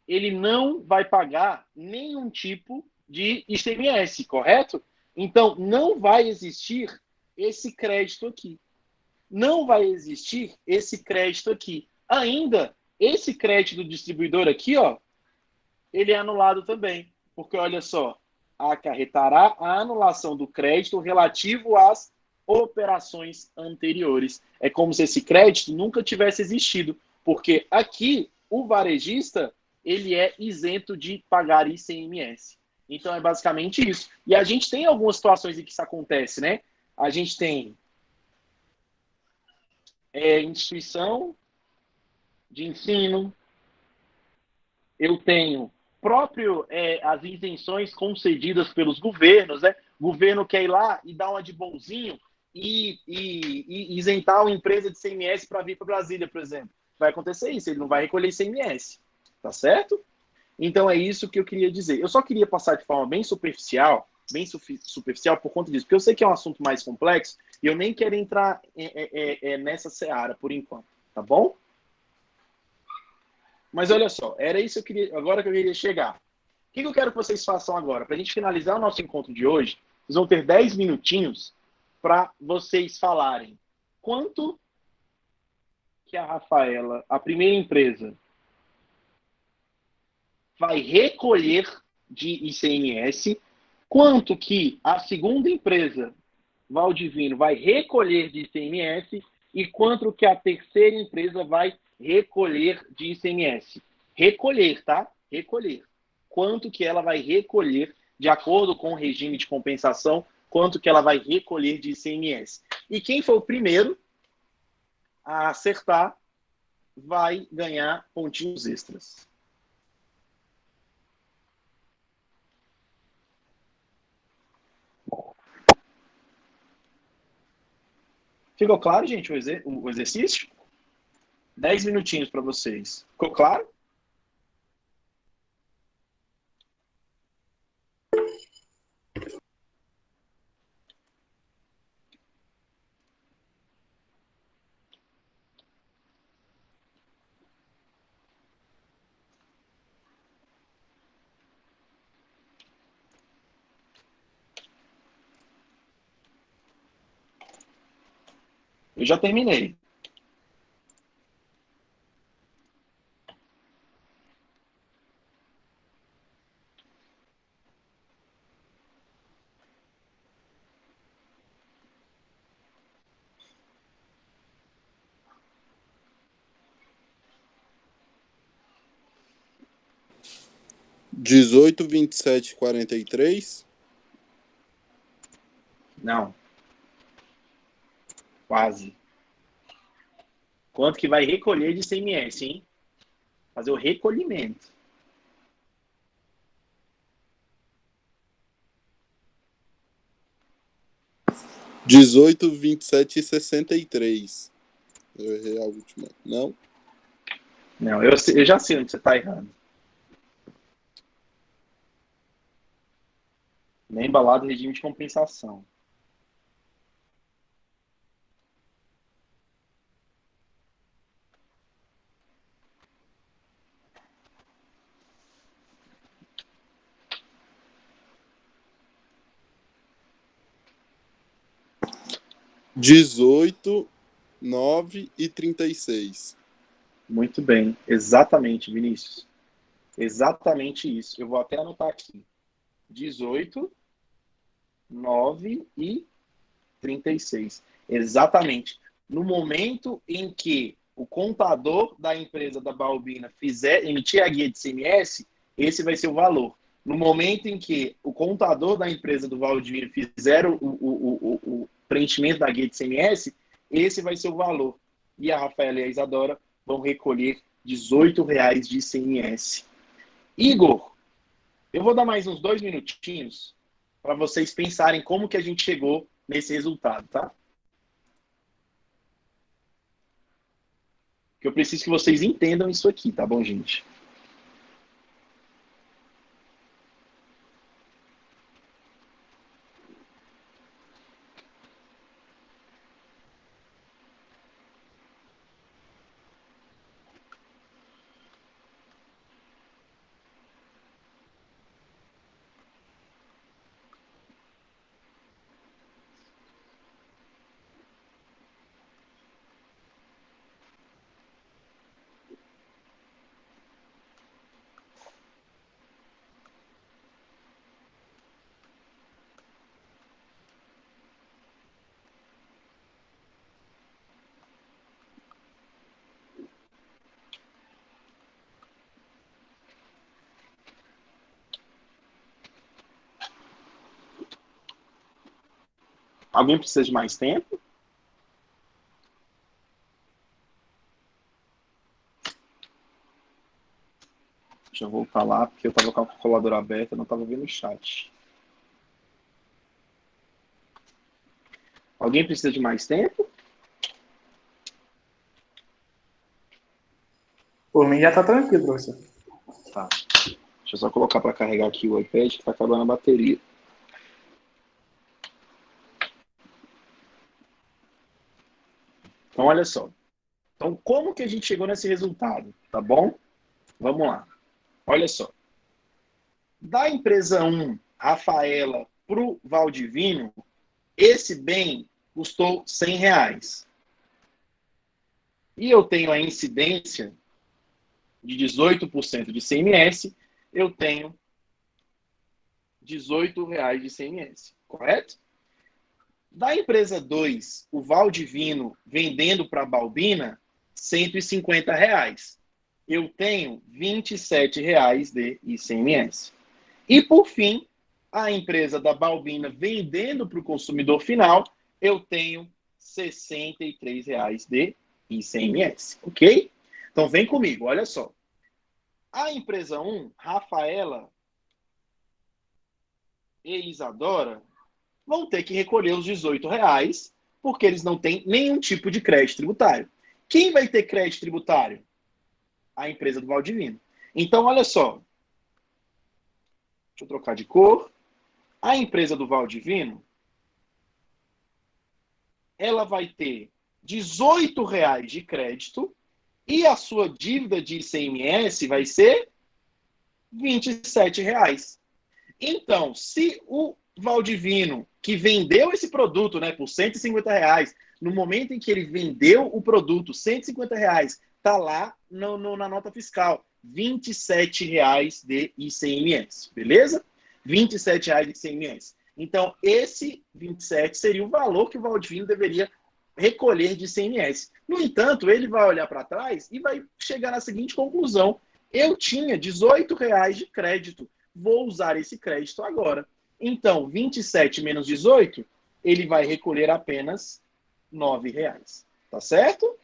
A: ele não vai pagar nenhum tipo de ICMS, correto? Então, não vai existir esse crédito aqui. Não vai existir esse crédito aqui. Ainda, esse crédito do distribuidor aqui, ó, ele é anulado também. Porque, olha só, acarretará a anulação do crédito relativo às operações anteriores. É como se esse crédito nunca tivesse existido. Porque aqui, o varejista, ele é isento de pagar ICMS. Então, é basicamente isso. E a gente tem algumas situações em que isso acontece, né? A gente tem instituição de ensino, eu tenho as isenções concedidas pelos governos, né? O governo quer ir lá e dar uma de bonzinho e isentar uma empresa de ICMS para vir para Brasília, por exemplo. Vai acontecer isso, ele não vai recolher ICMS, tá certo? Então é isso que eu queria dizer. Eu só queria passar de forma bem superficial por conta disso, porque eu sei que é um assunto mais complexo e eu nem quero entrar nessa seara por enquanto, tá bom? Mas olha só, era isso que agora que eu queria chegar. O que eu quero que vocês façam agora? Para a gente finalizar o nosso encontro de hoje, vocês vão ter 10 minutinhos para vocês falarem quanto que a Rafaela, a primeira empresa, vai recolher de ICMS, quanto que a segunda empresa, Valdivino, vai recolher de ICMS e quanto que a terceira empresa vai recolher de ICMS. Recolher, tá? Recolher. Quanto que ela vai recolher, de acordo com o regime de compensação, quanto que ela vai recolher de ICMS. E quem for o primeiro a acertar vai ganhar pontinhos extras. Ficou claro, gente, o exercício? 10 minutinhos para vocês. Ficou claro? Eu já terminei.
H: 18, 27, 43.
A: Não. Quase. Quanto que vai recolher de ICMS, hein? Fazer o recolhimento.
H: Dezoito, 27 e 63. Eu errei a última. Não?
A: Não, eu já sei onde você está errando. Nem embalado regime de compensação.
H: Dezoito, 9 e 36.
A: Muito bem. Exatamente, Vinícius. Exatamente isso. Eu vou até anotar aqui. 18, 9 e 36. Exatamente. No momento em que o contador da empresa da Balbina emitir a guia de ICMS, esse vai ser o valor. No momento em que o contador da empresa do Valdivino fizer o preenchimento da guia de ICMS, esse vai ser o valor. E a Rafaela e a Isadora vão recolher R$ 18 de ICMS. Igor, eu vou dar mais uns 2 minutinhos para vocês pensarem como que a gente chegou nesse resultado, tá? Que eu preciso que vocês entendam isso aqui, tá bom, gente? Alguém precisa de mais tempo? Deixa eu voltar lá, porque eu estava com a calculadora aberta, não estava vendo o chat. Alguém precisa de mais tempo?
B: Por mim já tá tranquilo, professor.
A: Tá. Deixa eu só colocar para carregar aqui o iPad, que está acabando a bateria. Então, olha só. Então, como que a gente chegou nesse resultado? Tá bom? Vamos lá. Olha só. Da empresa 1, Rafaela, para o Valdivino, esse bem custou R$ 100. E eu tenho a incidência de 18% de ICMS, eu tenho R$ 18 de ICMS, correto? Da empresa 2, o Valdivino vendendo para a Balbina, R$ 150. Eu tenho R$ 27 de ICMS. E, por fim, a empresa da Balbina vendendo para o consumidor final, eu tenho R$ 63 de ICMS, ok? Então, vem comigo, olha só. A empresa 1, Rafaela e Isadora, vão ter que recolher os R$ 18, porque eles não têm nenhum tipo de crédito tributário. Quem vai ter crédito tributário? A empresa do Valdivino. Então, olha só. Deixa eu trocar de cor. A empresa do Valdivino, ela vai ter R$ 18 de crédito e a sua dívida de ICMS vai ser R$ 27. Então, se o Valdivino, que vendeu esse produto, né, por R$ 150, no momento em que ele vendeu o produto, R$ 150, está lá na nota fiscal, R$ 27 de ICMS, beleza? R$ 27 de ICMS. Então, esse 27 seria o valor que o Valdivino deveria recolher de ICMS. No entanto, ele vai olhar para trás e vai chegar na seguinte conclusão, Eu tinha R$ 18 de crédito. Vou usar esse crédito agora. Então, 27 menos 18, ele vai recolher apenas R$ 9. Tá certo?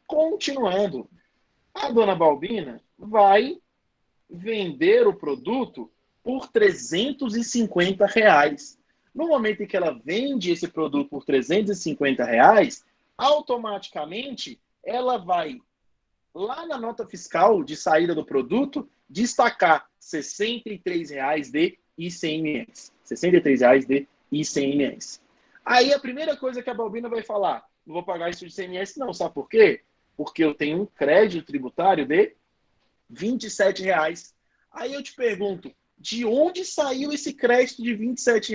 A: Continuando. A dona Balbina vai vender o produto por R$ 350. No momento em que ela vende esse produto por R$ 350, automaticamente ela vai lá na nota fiscal de saída do produto destacar R$ 63 de ICMS. R$ 63 de ICMS. Aí a primeira coisa que a Balbina vai falar, não vou pagar isso de ICMS não, sabe por quê? Porque eu tenho um crédito tributário de R$ 27. Aí eu te pergunto, de onde saiu esse crédito de R$ 27?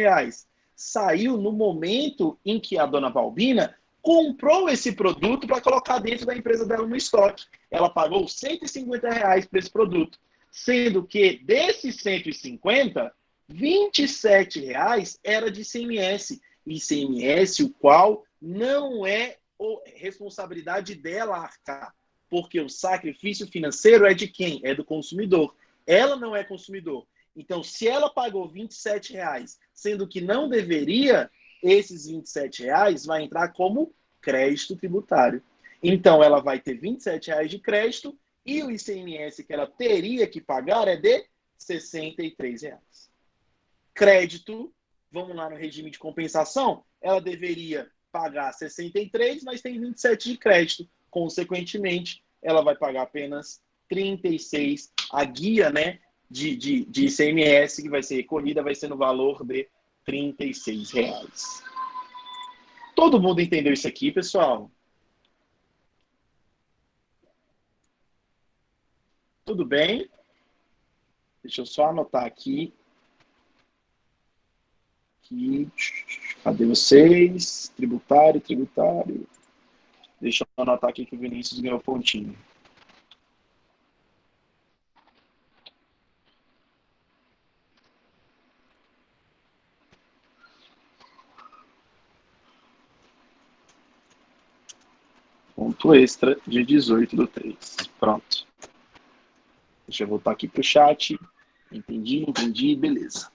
A: Saiu no momento em que a dona Balbina comprou esse produto para colocar dentro da empresa dela no estoque. Ela pagou R$ 150 por esse produto, sendo que desses 150, R$ 27 era de ICMS. ICMS, o qual não é responsabilidade dela arcar, porque o sacrifício financeiro é de quem? É do consumidor. Ela não é consumidor. Então, se ela pagou R$ 27, sendo que não deveria, esses R$ 27 vai entrar como crédito tributário. Então, ela vai ter R$ 27 de crédito e o ICMS que ela teria que pagar é de R$ 63. Crédito, vamos lá no regime de compensação, ela deveria pagar 63, mas tem 27 de crédito. Consequentemente, ela vai pagar apenas 36. A guia, né, de ICMS que vai ser recolhida vai ser no valor de R$ 36. Todo mundo entendeu isso aqui, pessoal? Tudo bem? Deixa eu só anotar aqui. Cadê vocês? Tributário. Deixa eu anotar aqui que o Vinícius ganhou pontinho. Ponto extra de 18/3. Pronto. Deixa eu voltar aqui para o chat. Entendi, beleza.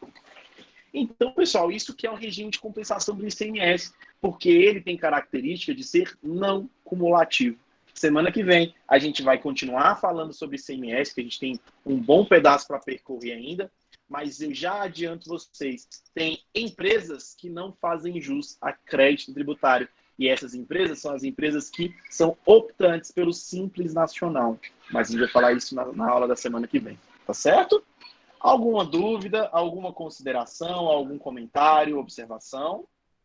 A: Então, pessoal, isso que é o regime de compensação do ICMS, porque ele tem característica de ser não cumulativo. Semana que vem a gente vai continuar falando sobre ICMS, que a gente tem um bom pedaço para percorrer ainda, mas eu já adianto vocês, tem empresas que não fazem jus a crédito tributário, e essas empresas são as empresas que são optantes pelo Simples Nacional. Mas a gente vai falar isso na aula da semana que vem, tá certo? Alguma dúvida, alguma consideração, algum comentário, observação?